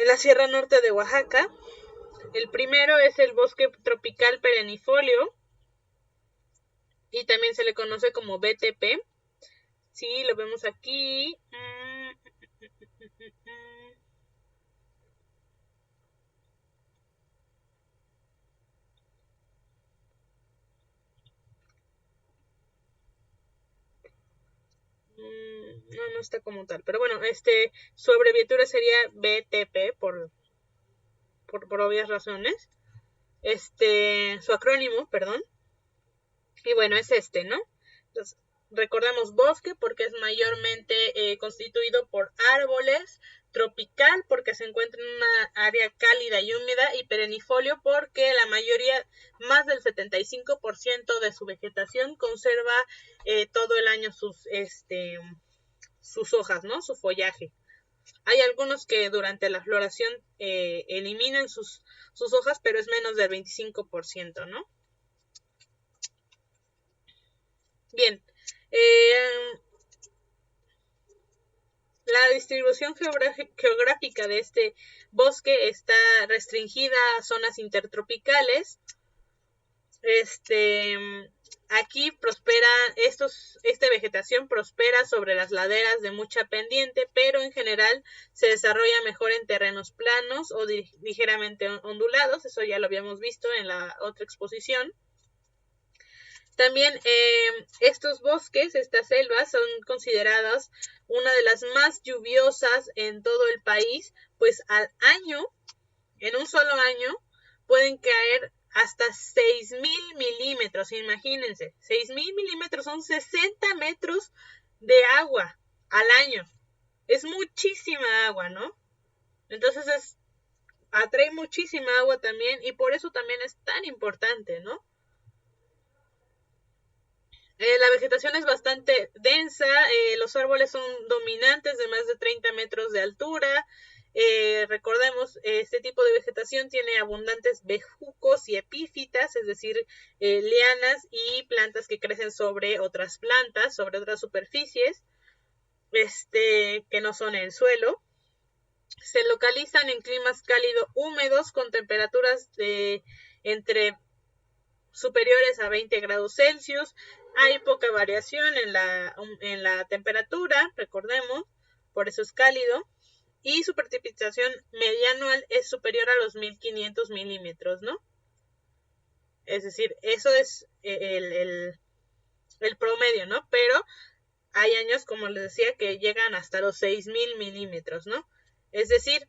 en la Sierra Norte de Oaxaca. El primero es el bosque tropical perennifolio y también se le conoce como BTP. Sí, lo vemos aquí. No está como tal, pero bueno, su abreviatura sería BTP por obvias razones. Su acrónimo, perdón. Y bueno, es ¿no? Entonces, recordemos bosque porque es mayormente constituido por árboles, tropical porque se encuentra en una área cálida y húmeda, y perennifolio porque la mayoría, más del 75% de su vegetación conserva todo el año sus hojas, ¿no? Su follaje. Hay algunos que durante la floración eliminan sus hojas, pero es menos del 25%, ¿no? Bien. La distribución geográfica de este bosque está restringida a zonas intertropicales. Aquí prospera, esta vegetación prospera sobre las laderas de mucha pendiente, pero en general se desarrolla mejor en terrenos planos o ligeramente ondulados. Eso ya lo habíamos visto en la otra exposición. También estos bosques, estas selvas, son consideradas una de las más lluviosas en todo el país, pues al año, en un solo año, pueden caer hasta 6,000 milímetros, imagínense, 6,000 milímetros son 60 metros de agua al año. Es muchísima agua, ¿no? Entonces atrae muchísima agua también, y por eso también es tan importante, ¿no? La vegetación es bastante densa, los árboles son dominantes de más de 30 metros de altura. Recordemos, este tipo de vegetación tiene abundantes bejucos y epífitas, es decir, lianas y plantas que crecen sobre otras plantas, sobre otras superficies, que no son el suelo. Se localizan en climas cálido húmedos con temperaturas entre superiores a 20 grados Celsius. Hay poca variación en la temperatura, recordemos, por eso es cálido, y su precipitación media anual es superior a los 1,500 milímetros, ¿no? Es decir, eso es el promedio, ¿no? Pero hay años, como les decía, que llegan hasta los 6,000 milímetros, ¿no? Es decir,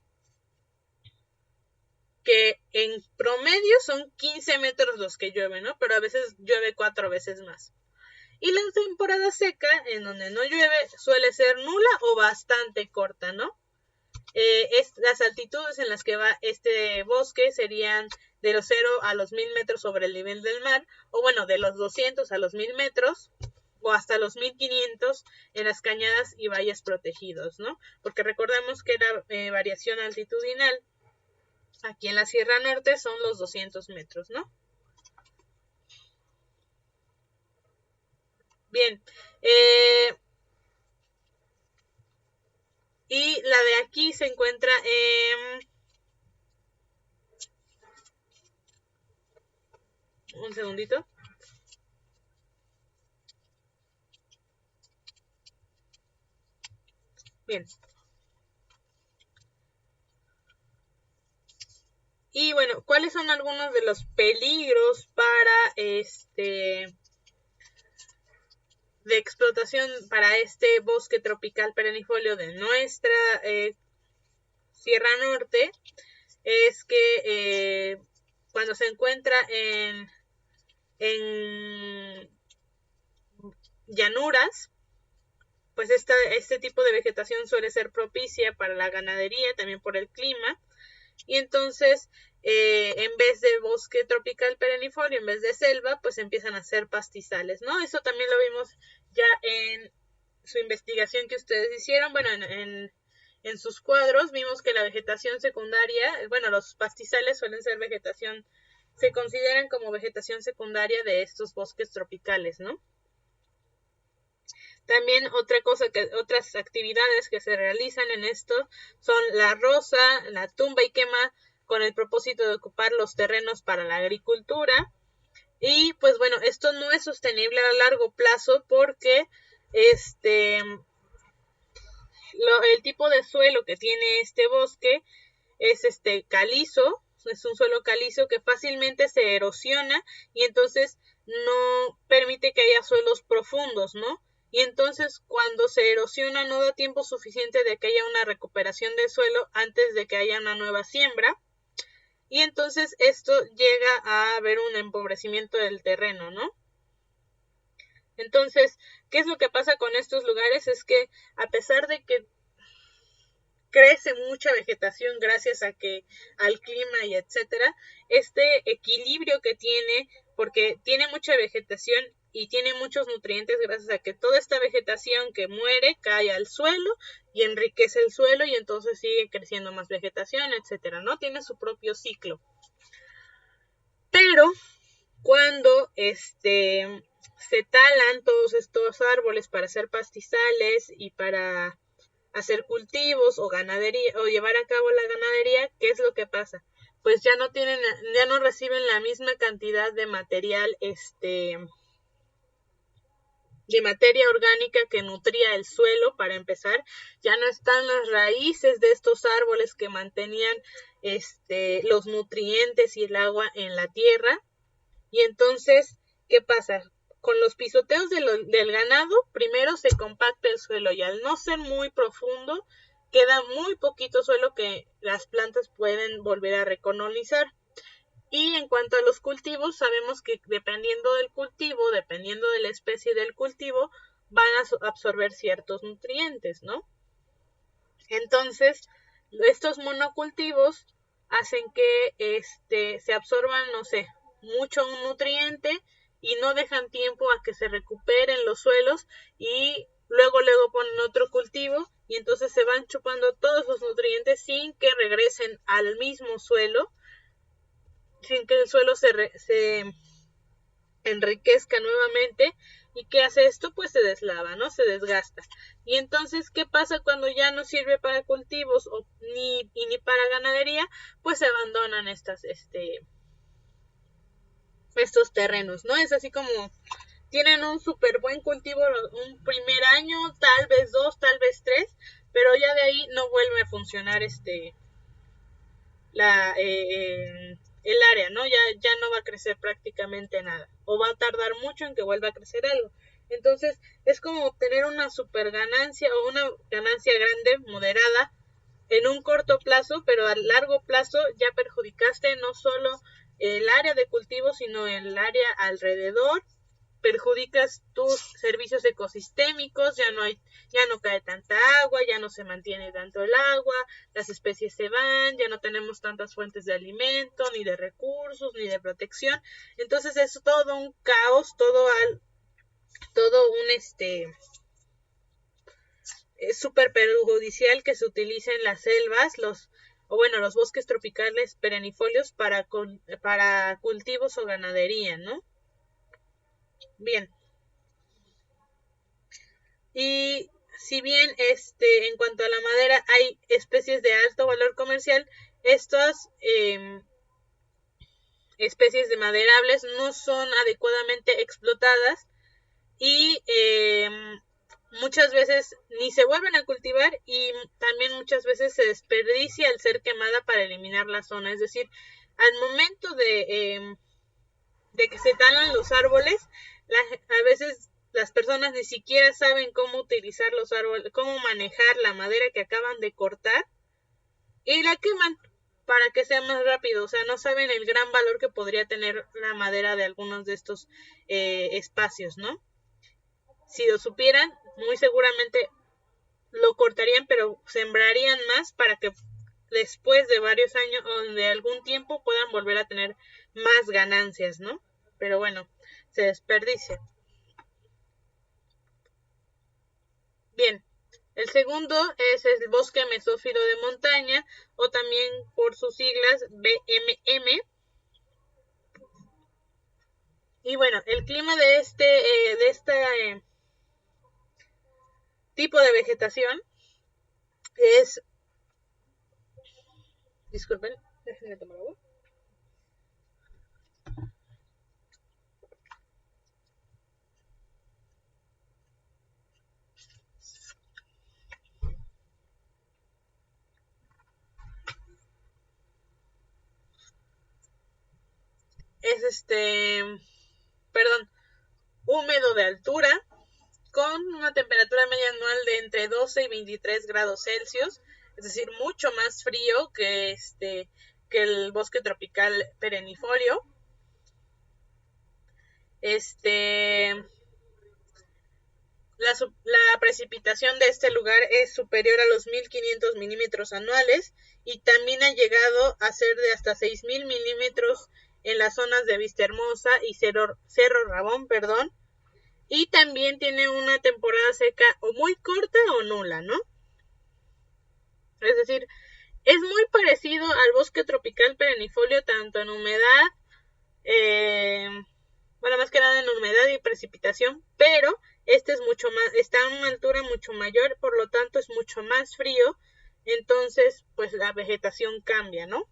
que en promedio son 15 metros los que llueven, ¿no? Pero a veces llueve 4 veces más. Y la temporada seca, en donde no llueve, suele ser nula o bastante corta, ¿no? Las altitudes en las que va este bosque serían de los 0 a los 1,000 metros sobre el nivel del mar, o bueno, de los 200 a los 1,000 metros, o hasta los 1,500 en las cañadas y valles protegidos, ¿no? Porque recordemos que la variación altitudinal aquí en la Sierra Norte son los 200 metros, ¿no? Bien, y la de aquí se encuentra un segundito. Bien. Y bueno, ¿cuáles son algunos de los peligros para de explotación para este bosque tropical perennifolio de nuestra Sierra Norte? Es que cuando se encuentra en llanuras, pues este tipo de vegetación suele ser propicia para la ganadería, también por el clima, y entonces en vez de bosque tropical perennifolio, en vez de selva, pues empiezan a ser pastizales, ¿no? Eso también lo vimos ya en su investigación que ustedes hicieron, bueno, en sus cuadros vimos que la vegetación secundaria, bueno, los pastizales suelen ser vegetación, se consideran como vegetación secundaria de estos bosques tropicales, ¿no? También otras actividades que se realizan en esto son la roza, la tumba y quema, con el propósito de ocupar los terrenos para la agricultura. Y pues bueno, esto no es sostenible a largo plazo porque el tipo de suelo que tiene este bosque es calizo, es un suelo calizo que fácilmente se erosiona y entonces no permite que haya suelos profundos, ¿no? Y entonces cuando se erosiona no da tiempo suficiente de que haya una recuperación del suelo antes de que haya una nueva siembra. Y entonces esto llega a haber un empobrecimiento del terreno, ¿no? Entonces, ¿qué es lo que pasa con estos lugares? Es que a pesar de que crece mucha vegetación gracias a que al clima y etcétera, este equilibrio que tiene, porque tiene mucha vegetación y tiene muchos nutrientes gracias a que toda esta vegetación que muere cae al suelo y enriquece el suelo y entonces sigue creciendo más vegetación, etcétera, ¿no? Tiene su propio ciclo. Pero cuando se talan todos estos árboles para hacer pastizales y para hacer cultivos o ganadería o llevar a cabo la ganadería, ¿qué es lo que pasa? Pues ya no reciben la misma cantidad de material, de materia orgánica que nutría el suelo. Para empezar, ya no están las raíces de estos árboles que mantenían los nutrientes y el agua en la tierra. Y entonces, ¿qué pasa? Con los pisoteos del ganado, primero se compacta el suelo y al no ser muy profundo, queda muy poquito suelo que las plantas pueden volver a recolonizar. Y en cuanto a los cultivos, sabemos que dependiendo del cultivo, dependiendo de la especie del cultivo, van a absorber ciertos nutrientes, ¿no? Entonces, estos monocultivos hacen que se absorban, no sé, mucho un nutriente y no dejan tiempo a que se recuperen los suelos y luego ponen otro cultivo y entonces se van chupando todos los nutrientes sin que regresen al mismo suelo, sin que el suelo se enriquezca nuevamente. ¿Y qué hace esto? Pues se deslava, ¿no? Se desgasta. Y entonces, ¿qué pasa cuando ya no sirve para cultivos ni para ganadería? Pues se abandonan estos terrenos, ¿no? Es así como tienen un súper buen cultivo un primer año, tal vez 2, tal vez 3, pero ya de ahí no vuelve a funcionar el área, ¿no? Ya no va a crecer prácticamente nada, o va a tardar mucho en que vuelva a crecer algo. Entonces, es como obtener una super ganancia o una ganancia grande, moderada, en un corto plazo, pero a largo plazo ya perjudicaste no solo el área de cultivo, sino el área alrededor, perjudicas tus servicios ecosistémicos, ya no cae tanta agua, ya no se mantiene tanto el agua, las especies se van, ya no tenemos tantas fuentes de alimento, ni de recursos, ni de protección. Entonces es todo un caos, todo un es súper perjudicial que se utilicen las selvas, los bosques tropicales perennifolios para cultivos o ganadería, ¿no? Bien. Y si bien en cuanto a la madera hay especies de alto valor comercial, estas especies de maderables no son adecuadamente explotadas y muchas veces ni se vuelven a cultivar y también muchas veces se desperdicia al ser quemada para eliminar la zona. Es decir, al momento de que se talan los árboles, a veces las personas ni siquiera saben cómo utilizar los árboles, cómo manejar la madera que acaban de cortar y la queman para que sea más rápido. O sea, no saben el gran valor que podría tener la madera de algunos de estos espacios, ¿no? Si lo supieran, muy seguramente lo cortarían, pero sembrarían más para que después de varios años o de algún tiempo puedan volver a tener más ganancias, ¿no? Pero bueno, se desperdicia. Bien, el segundo es el bosque mesófilo de montaña, o también por sus siglas BMM. Y bueno, el clima de esta tipo de vegetación es... Disculpen, déjenme tomar agua. Es húmedo de altura, con una temperatura media anual de entre 12 y 23 grados Celsius, es decir, mucho más frío que el bosque tropical perennifolio. La precipitación de este lugar es superior a los 1500 milímetros anuales y también ha llegado a ser de hasta 6000 milímetros en las zonas de Vistahermosa y Cerro Rabón, y también tiene una temporada seca o muy corta o nula, ¿no? Es decir, es muy parecido al bosque tropical perennifolio tanto en humedad, más que nada en humedad y precipitación, pero este es mucho más, está a una altura mucho mayor, por lo tanto es mucho más frío, entonces pues la vegetación cambia, ¿no?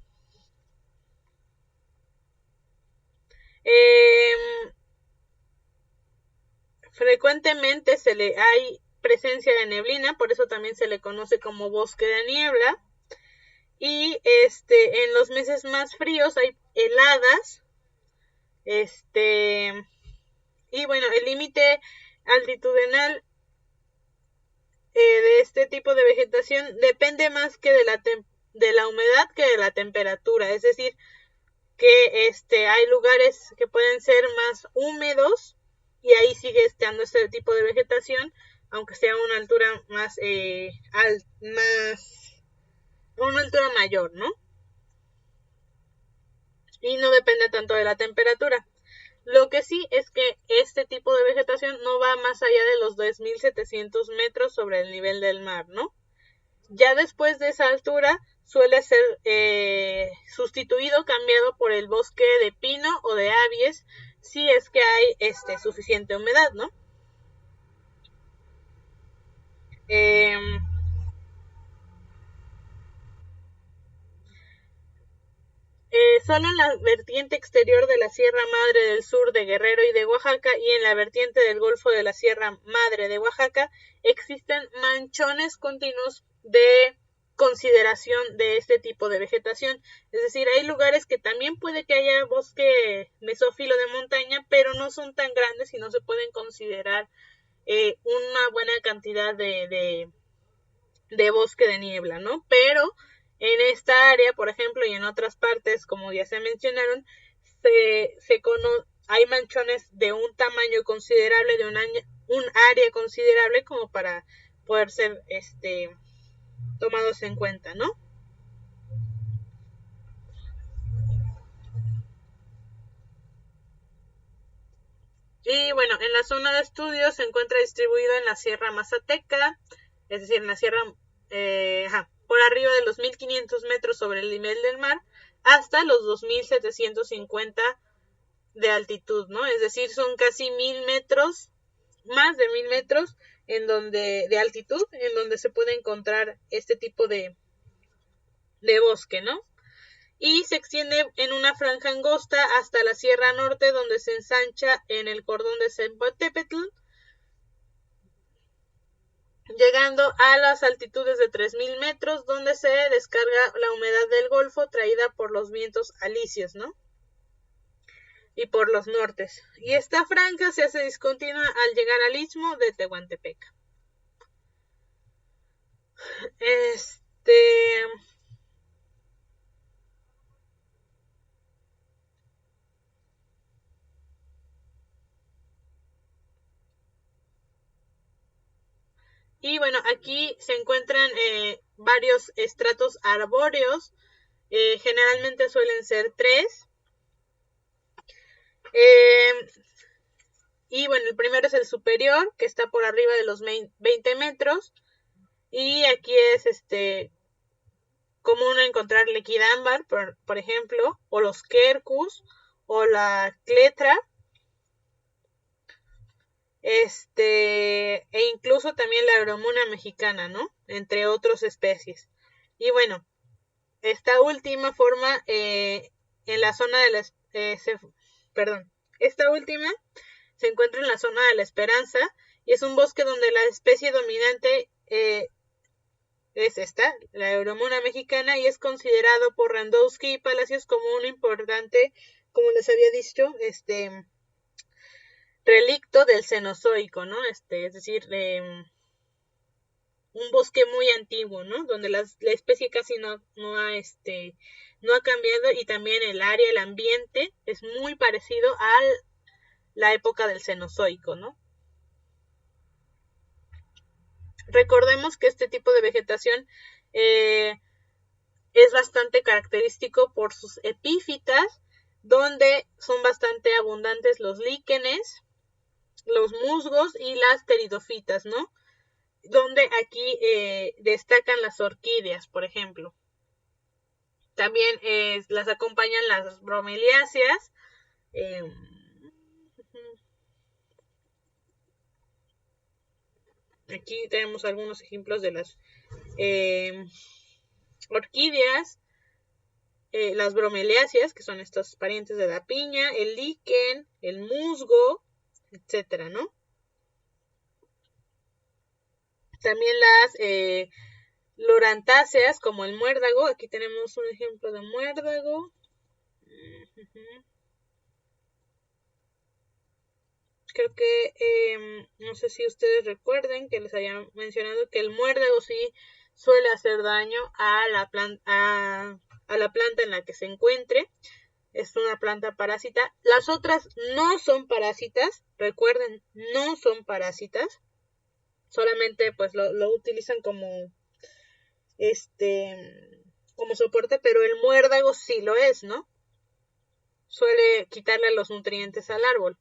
Frecuentemente hay presencia de neblina, por eso también se le conoce como bosque de niebla, y en los meses más fríos hay heladas, y bueno, el límite altitudinal de este tipo de vegetación depende más que de la humedad que de la temperatura, es decir, que hay lugares que pueden ser más húmedos y ahí sigue estando este tipo de vegetación, aunque sea a una altura más una altura mayor, ¿no? Y no depende tanto de la temperatura. Lo que sí es que este tipo de vegetación no va más allá de los 2700 metros sobre el nivel del mar, ¿no? Ya después de esa altura suele ser cambiado por el bosque de pino o de abies, si es que hay suficiente humedad, ¿no? Solo en la vertiente exterior de la Sierra Madre del Sur de Guerrero y de Oaxaca y en la vertiente del Golfo de la Sierra Madre de Oaxaca existen manchones continuos de consideración de este tipo de vegetación. Es decir, hay lugares que también puede que haya bosque mesófilo de montaña, pero no son tan grandes y no se pueden considerar una buena cantidad de bosque de niebla, ¿no? Pero en esta área, por ejemplo, y en otras partes, como ya se mencionaron, hay manchones de un tamaño considerable, de un área considerable como para poder ser tomados en cuenta, ¿no? Y bueno, en la zona de estudio se encuentra distribuido en la Sierra Mazateca, es decir, en la sierra por arriba de los 1500 metros sobre el nivel del mar, hasta los 2750 de altitud, ¿no? Es decir, son casi 1000 metros, más de 1000 metros de altitud, en donde se puede encontrar este tipo de bosque, ¿no? Y se extiende en una franja angosta hasta la Sierra Norte, donde se ensancha en el cordón de Sempotepetl, llegando a las altitudes de 3000 metros, donde se descarga la humedad del Golfo traída por los vientos alisios, ¿no? Y por los nortes. Y esta franja se hace discontinua al llegar al istmo de Tehuantepec. Y bueno, aquí se encuentran varios estratos arbóreos, generalmente suelen ser 3. Y bueno, el primero es el superior, que está por arriba de los 20 metros. Y aquí es común encontrar Lequidámbar, por ejemplo, o los quercus, o la cletra. e incluso también la Agromuna mexicana, ¿no? Entre otras especies. Y bueno, esta última forma en la zona de la... esta última se encuentra en la zona de la Esperanza y es un bosque donde la especie dominante es esta, la Euromona mexicana, y es considerado por Randowski y Palacios como un importante, como les había dicho, relicto del Cenozoico, ¿no? Es decir, un bosque muy antiguo, ¿no? Donde la especie casi no ha cambiado, y también el área, el ambiente es muy parecido a la época del Cenozoico, ¿no? Recordemos que este tipo de vegetación es bastante característico por sus epífitas, donde son bastante abundantes los líquenes, los musgos y las pteridofitas, ¿no? Donde aquí destacan las orquídeas, por ejemplo. También las acompañan las bromeliáceas. Aquí tenemos algunos ejemplos de las orquídeas, las bromeliáceas, que son estos parientes de la piña, el líquen, el musgo, etcétera, ¿no? También las lorantáceas, como el muérdago. Aquí tenemos un ejemplo de muérdago. Creo que, no sé si ustedes recuerden que les había mencionado que el muérdago sí suele hacer daño a la planta en la que se encuentre. Es una planta parásita. Las otras no son parásitas, recuerden, no son parásitas. Solamente pues lo utilizan como como soporte, pero el muérdago sí lo es, ¿no? Suele quitarle los nutrientes al árbol,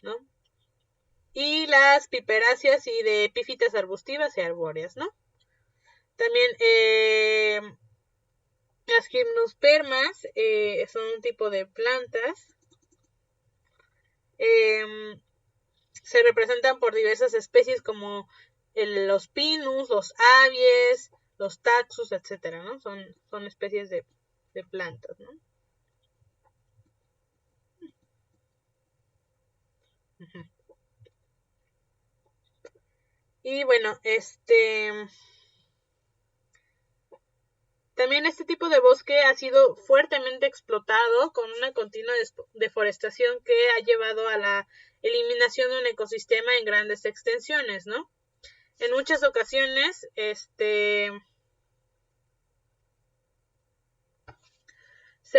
¿no? Y las piperáceas y de epífitas arbustivas y arbóreas, ¿no? También las gimnospermas son un tipo de plantas. Se representan por diversas especies como los pinus, los abies, los taxus, etcétera, ¿no? Son especies de plantas, ¿no? Uh-huh. Y bueno, también este tipo de bosque ha sido fuertemente explotado con una continua deforestación que ha llevado a la eliminación de un ecosistema en grandes extensiones, ¿no? En muchas ocasiones, se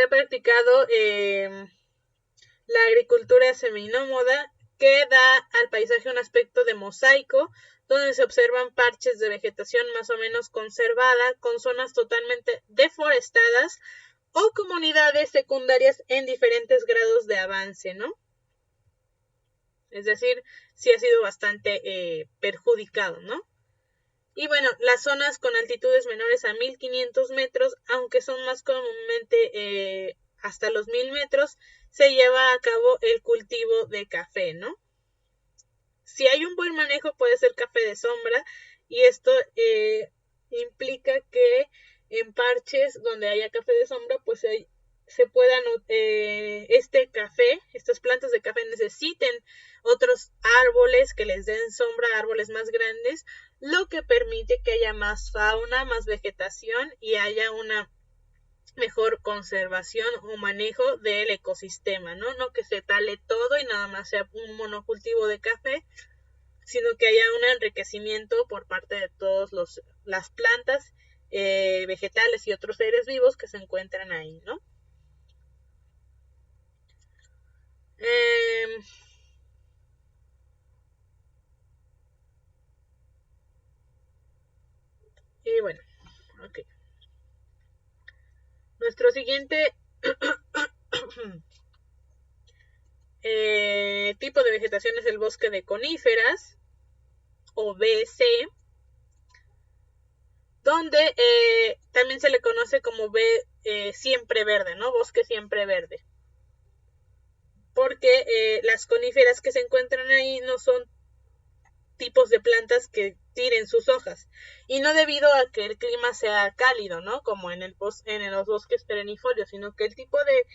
ha practicado la agricultura seminómada, que da al paisaje un aspecto de mosaico, donde se observan parches de vegetación más o menos conservada, con zonas totalmente deforestadas o comunidades secundarias en diferentes grados de avance, ¿no? Es decir, sí ha sido bastante perjudicado, ¿no? Y bueno, las zonas con altitudes menores a 1500 metros, aunque son más comúnmente hasta los 1000 metros, se lleva a cabo el cultivo de café, ¿no? Si hay un buen manejo, puede ser café de sombra, y esto implica que en parches donde haya café de sombra, pues se puedan, estas plantas de café necesiten otros árboles que les den sombra, árboles más grandes, lo que permite que haya más fauna, más vegetación y haya una mejor conservación o manejo del ecosistema, ¿no? No que se tale todo y nada más sea un monocultivo de café, sino que haya un enriquecimiento por parte de todas las plantas, vegetales y otros seres vivos que se encuentran ahí, ¿no? Y bueno, ok. Nuestro siguiente tipo de vegetación es el bosque de coníferas, o BC, donde también se le conoce como siempre verde, ¿no? Bosque siempre verde. porque las coníferas que se encuentran ahí no son tipos de plantas que tiren sus hojas, y no debido a que el clima sea cálido, ¿no? Como en los bosques perennifolios, sino que el tipo de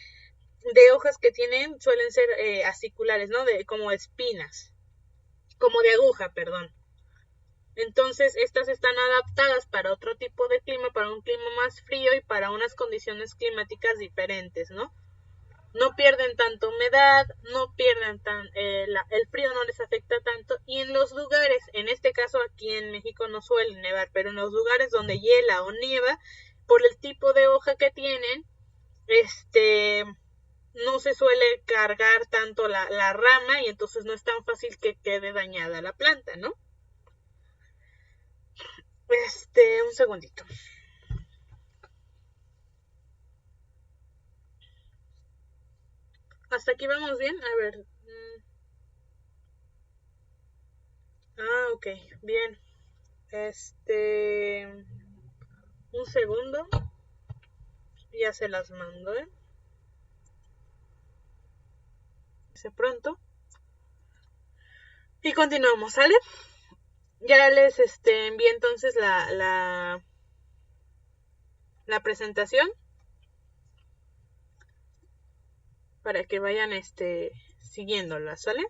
hojas que tienen suelen ser aciculares, ¿no? Como espinas, como de aguja, perdón. Entonces, estas están adaptadas para otro tipo de clima, para un clima más frío y para unas condiciones climáticas diferentes, ¿no? No pierden tanta humedad, no pierden el frío no les afecta tanto, y en los lugares, en este caso aquí en México no suele nevar, pero en los lugares donde hiela o nieva, por el tipo de hoja que tienen, no se suele cargar tanto la rama, y entonces no es tan fácil que quede dañada la planta, ¿no? Un segundito. Hasta aquí vamos bien, a ver. Ok, bien. Un segundo. Ya se las mando, pronto. Y continuamos, ¿sale? Ya les envié entonces la presentación para que vayan siguiéndola, ¿sale?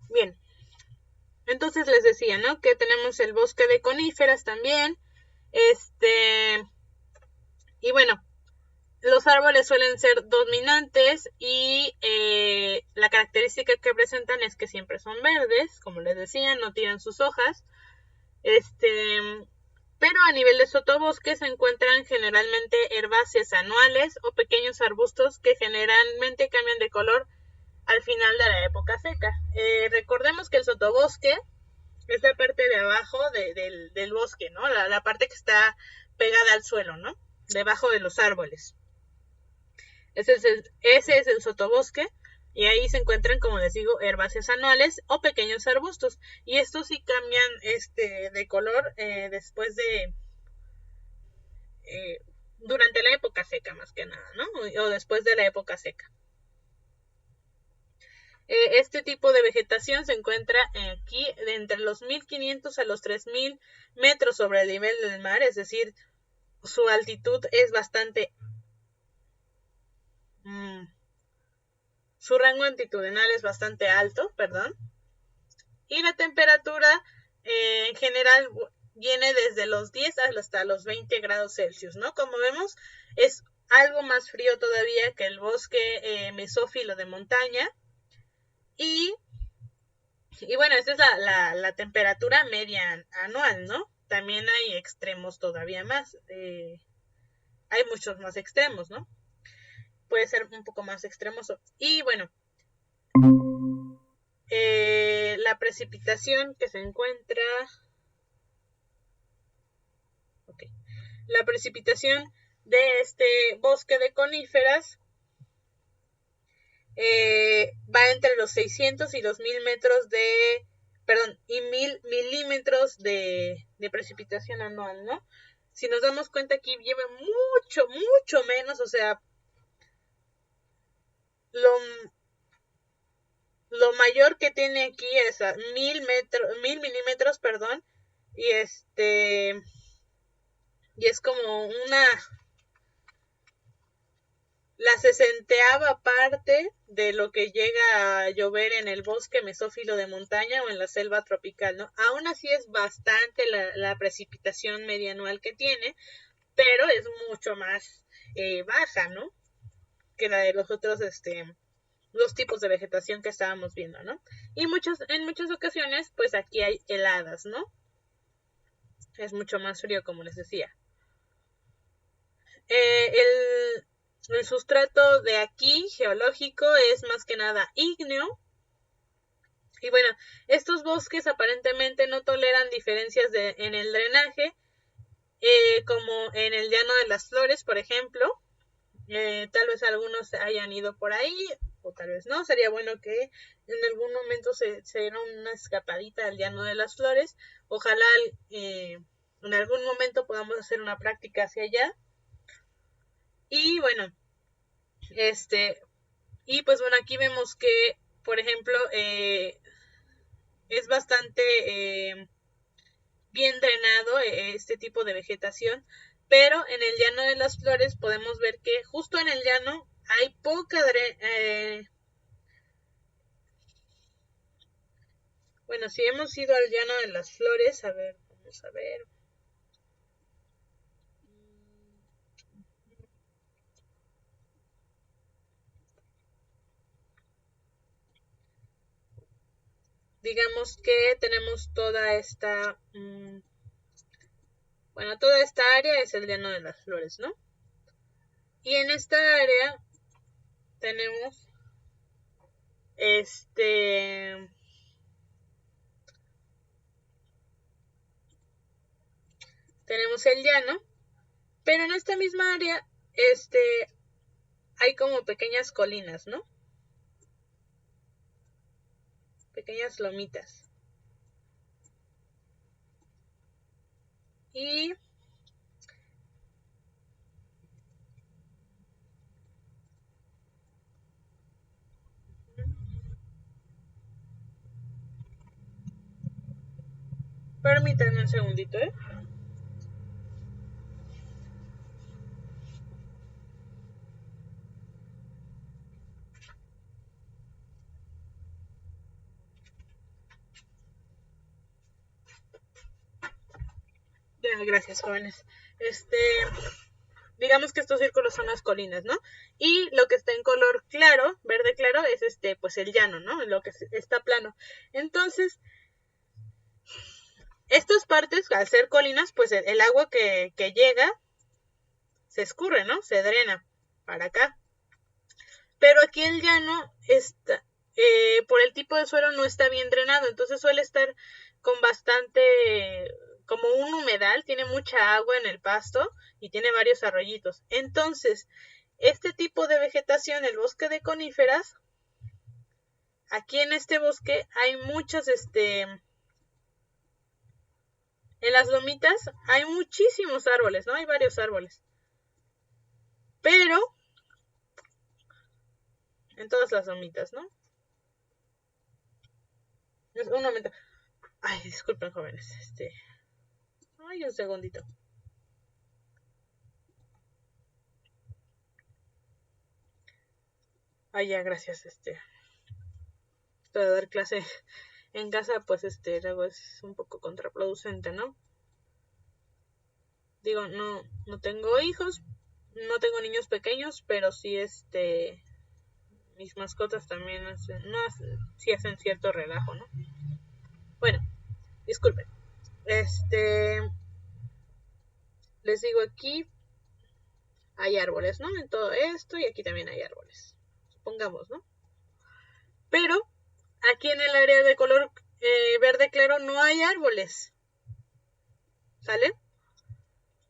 Bien. Entonces les decía, ¿no? Que tenemos el bosque de coníferas también. Y bueno, los árboles suelen ser dominantes y la característica que presentan es que siempre son verdes, como les decía, no tiran sus hojas. Pero a nivel de sotobosque se encuentran generalmente herbáceas anuales o pequeños arbustos que generalmente cambian de color al final de la época seca. Recordemos que el sotobosque es la parte de abajo del bosque, ¿no? La parte que está pegada al suelo, ¿no? Debajo de los árboles. Ese es el sotobosque, y ahí se encuentran, como les digo, herbáceas anuales o pequeños arbustos, y estos sí cambian de color después de durante la época seca, más que nada, ¿no? O después de la época seca. Este tipo de vegetación se encuentra aquí de entre los 1500 a los 3000 metros sobre el nivel del mar, es decir, su altitud es bastante su rango altitudinal es bastante alto, perdón, y la temperatura en general viene desde los 10 hasta los 20 grados Celsius, ¿no? Como vemos, es algo más frío todavía que el bosque mesófilo de montaña, y bueno, esta es la temperatura media anual, ¿no? También hay extremos todavía más, hay muchos más extremos, ¿no? Puede ser un poco más extremoso. Y bueno, la precipitación que se encuentra... Okay. La precipitación de este bosque de coníferas va entre los 600 y los 1000 metros y 1000 milímetros de precipitación anual, ¿no? Si nos damos cuenta, aquí lleva mucho menos, o sea, lo mayor que tiene aquí es a 1000 milímetros, perdón, y y es como la 60ª parte de lo que llega a llover en el bosque mesófilo de montaña o en la selva tropical, ¿no? Aún así es bastante la precipitación media anual que tiene, pero es mucho más baja, ¿no? Que la de los otros, los tipos de vegetación que estábamos viendo, ¿no? Y en muchas ocasiones, pues aquí hay heladas, ¿no? Es mucho más frío, como les decía. El sustrato de aquí, geológico, es más que nada ígneo. Y bueno, estos bosques aparentemente no toleran diferencias en el drenaje, como en el Llano de las Flores, por ejemplo. Tal vez algunos hayan ido por ahí, o tal vez no. Sería bueno que en algún momento se diera una escapadita al Llano de las Flores. Ojalá en algún momento podamos hacer una práctica hacia allá. Y bueno, y pues bueno, aquí vemos que, por ejemplo, es bastante bien drenado este tipo de vegetación, pero en el llano de las flores podemos ver que justo en el llano hay poca bueno, si hemos ido al llano de las flores, a ver, vamos a ver. Digamos que tenemos toda esta, bueno, toda esta área es el llano de las flores, ¿no? Y en esta área tenemos tenemos el llano, pero en esta misma área, hay como pequeñas colinas, ¿no? Pequeñas lomitas. Y permítanme un segundito, ¿eh? Ya, gracias, jóvenes. Digamos que estos círculos son las colinas, ¿no? Y lo que está en color claro, verde claro, es pues el llano, ¿no? Lo que está plano. Entonces, estas partes, al ser colinas, pues el agua que llega se escurre, ¿no? Se drena para acá. Pero aquí el llano está, por el tipo de suelo no está bien drenado, entonces suele estar con bastante, como un humedal, tiene mucha agua en el pasto y tiene varios arroyitos. Entonces, este tipo de vegetación, el bosque de coníferas, aquí en este bosque hay muchos, en las lomitas hay muchísimos árboles, ¿no? Hay varios árboles. Pero, en todas las lomitas, ¿no? Un momento. Ay, disculpen, jóvenes. Ay, un segundito. Ay, ya, gracias. Esto de dar clase en casa, pues luego es un poco contraproducente, ¿no? Digo, no tengo hijos, no tengo niños pequeños, pero sí, mis mascotas también sí hacen cierto relajo, ¿no? Bueno, disculpen. Les digo, aquí hay árboles, ¿no? En todo esto y aquí también hay árboles. Supongamos, ¿no? Pero aquí en el área de color verde claro no hay árboles. ¿Sale?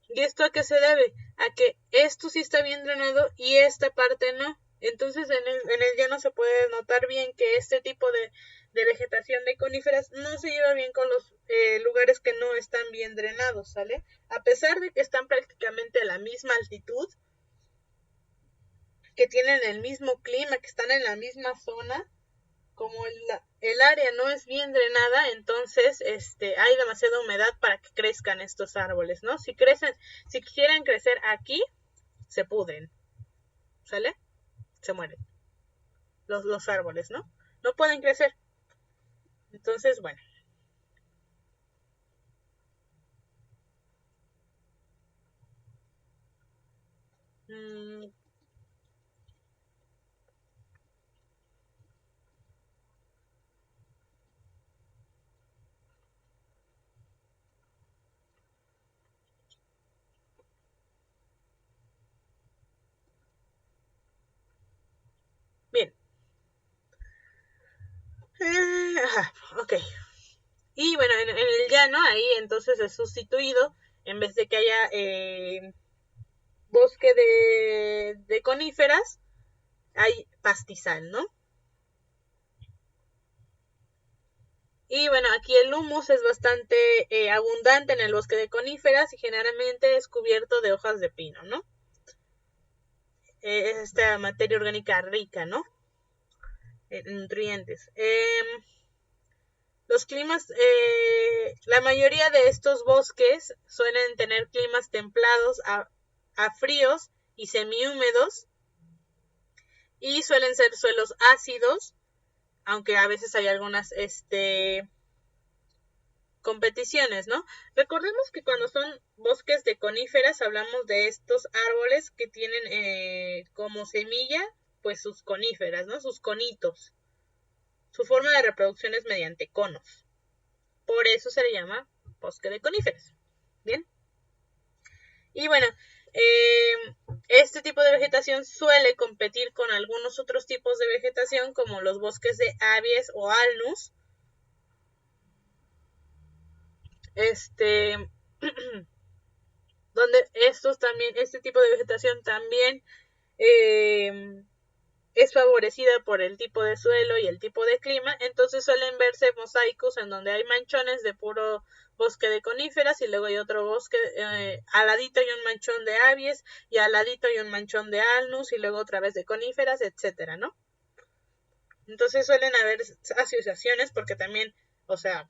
¿Y esto a qué se debe? A que esto sí está bien drenado y esta parte no. Entonces en el llano se puede notar bien que este tipo de vegetación de coníferas no se lleva bien con los lugares que no están bien drenados, ¿sale? A pesar de que están prácticamente a la misma altitud, que tienen el mismo clima, que están en la misma zona, como el área no es bien drenada, entonces hay demasiada humedad para que crezcan estos árboles, ¿no? Si quisieran crecer aquí, se pudren, ¿sale? Se mueren los árboles, ¿no? No pueden crecer. Entonces, bueno. Bien. Ajá, ok. Y bueno, en el llano ahí entonces es sustituido, en vez de que haya bosque de coníferas, hay pastizal, ¿no? Y bueno, aquí el humus es bastante abundante en el bosque de coníferas y generalmente es cubierto de hojas de pino, ¿no? Es esta materia orgánica rica, ¿no? En nutrientes. Los climas, la mayoría de estos bosques suelen tener climas templados a fríos y semihúmedos y suelen ser suelos ácidos, aunque a veces hay algunas competiciones, ¿no? Recordemos que cuando son bosques de coníferas hablamos de estos árboles que tienen como semilla pues sus coníferas, ¿no? Sus conitos. Su forma de reproducción es mediante conos. Por eso se le llama bosque de coníferas. Bien. Y bueno, este tipo de vegetación suele competir con algunos otros tipos de vegetación como los bosques de Abies o Alnus. Donde este tipo de vegetación también es favorecida por el tipo de suelo y el tipo de clima, entonces suelen verse mosaicos en donde hay manchones de puro bosque de coníferas y luego hay otro bosque, al ladito hay un manchón de Abies y al ladito hay un manchón de Alnus y luego otra vez de coníferas, etcétera, ¿no? Entonces suelen haber asociaciones porque también, o sea,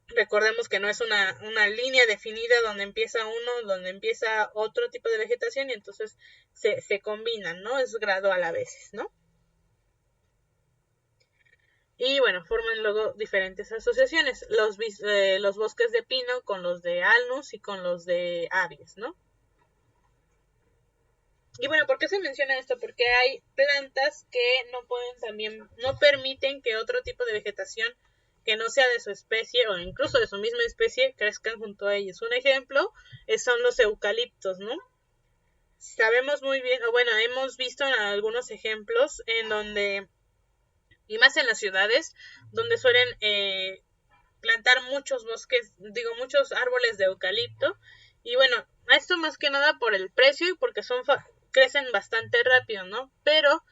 recordemos que no es una línea definida donde empieza uno, donde empieza otro tipo de vegetación y entonces se combinan, ¿no? Es gradual a veces, ¿no? Y bueno, forman luego diferentes asociaciones, los bosques de pino con los de Alnus y con los de Abies, ¿no? Y bueno, ¿por qué se menciona esto? Porque hay plantas que no permiten que otro tipo de vegetación que no sea de su especie o incluso de su misma especie crezcan junto a ellos. Un ejemplo son los eucaliptos, ¿no? Sabemos muy bien, o bueno, hemos visto algunos ejemplos en donde, y más en las ciudades, donde suelen plantar muchos muchos árboles de eucalipto. Y bueno, esto más que nada por el precio y porque crecen bastante rápido, ¿no? Pero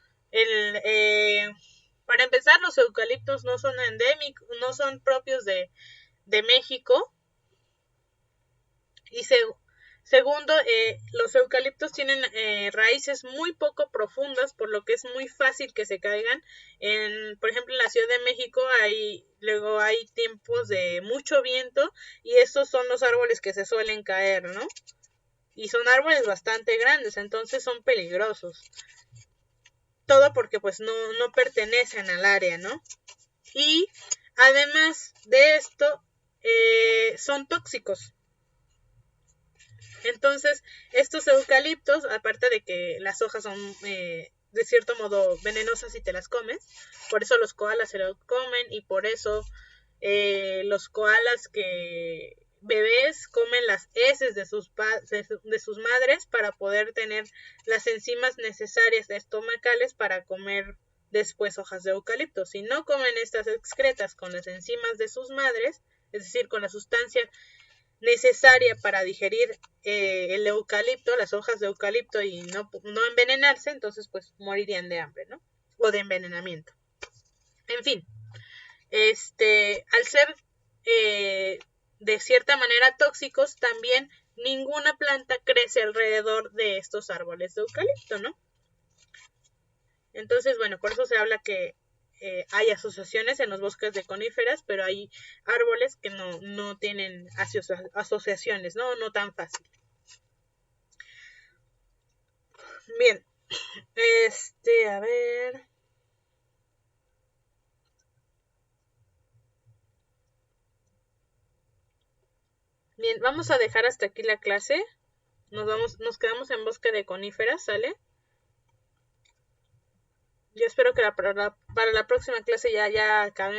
para empezar, los eucaliptos no son endémicos, no son propios de México. Y segundo, los eucaliptos tienen raíces muy poco profundas, por lo que es muy fácil que se caigan. Por ejemplo, en la Ciudad de México luego hay tiempos de mucho viento y estos son los árboles que se suelen caer, ¿no? Y son árboles bastante grandes, entonces son peligrosos. Todo porque pues no pertenecen al área, ¿no? Y además de esto, son tóxicos. Entonces, estos eucaliptos, aparte de que las hojas son de cierto modo venenosas si te las comes, por eso los koalas se lo comen y por eso los koalas bebés comen las heces de sus madres para poder tener las enzimas necesarias estomacales para comer después hojas de eucalipto. Si no comen estas excretas con las enzimas de sus madres, es decir, con la sustancia necesaria para digerir el eucalipto, las hojas de eucalipto y no envenenarse, entonces pues morirían de hambre, ¿no? O de envenenamiento. En fin, al ser de cierta manera tóxicos, también ninguna planta crece alrededor de estos árboles de eucalipto, ¿no? Entonces, bueno, por eso se habla que hay asociaciones en los bosques de coníferas, pero hay árboles que no tienen asociaciones, no tan fácil. Bien, a ver. Bien, vamos a dejar hasta aquí la clase. Nos quedamos en bosque de coníferas, ¿sale? Yo espero que para la próxima clase ya acabemos.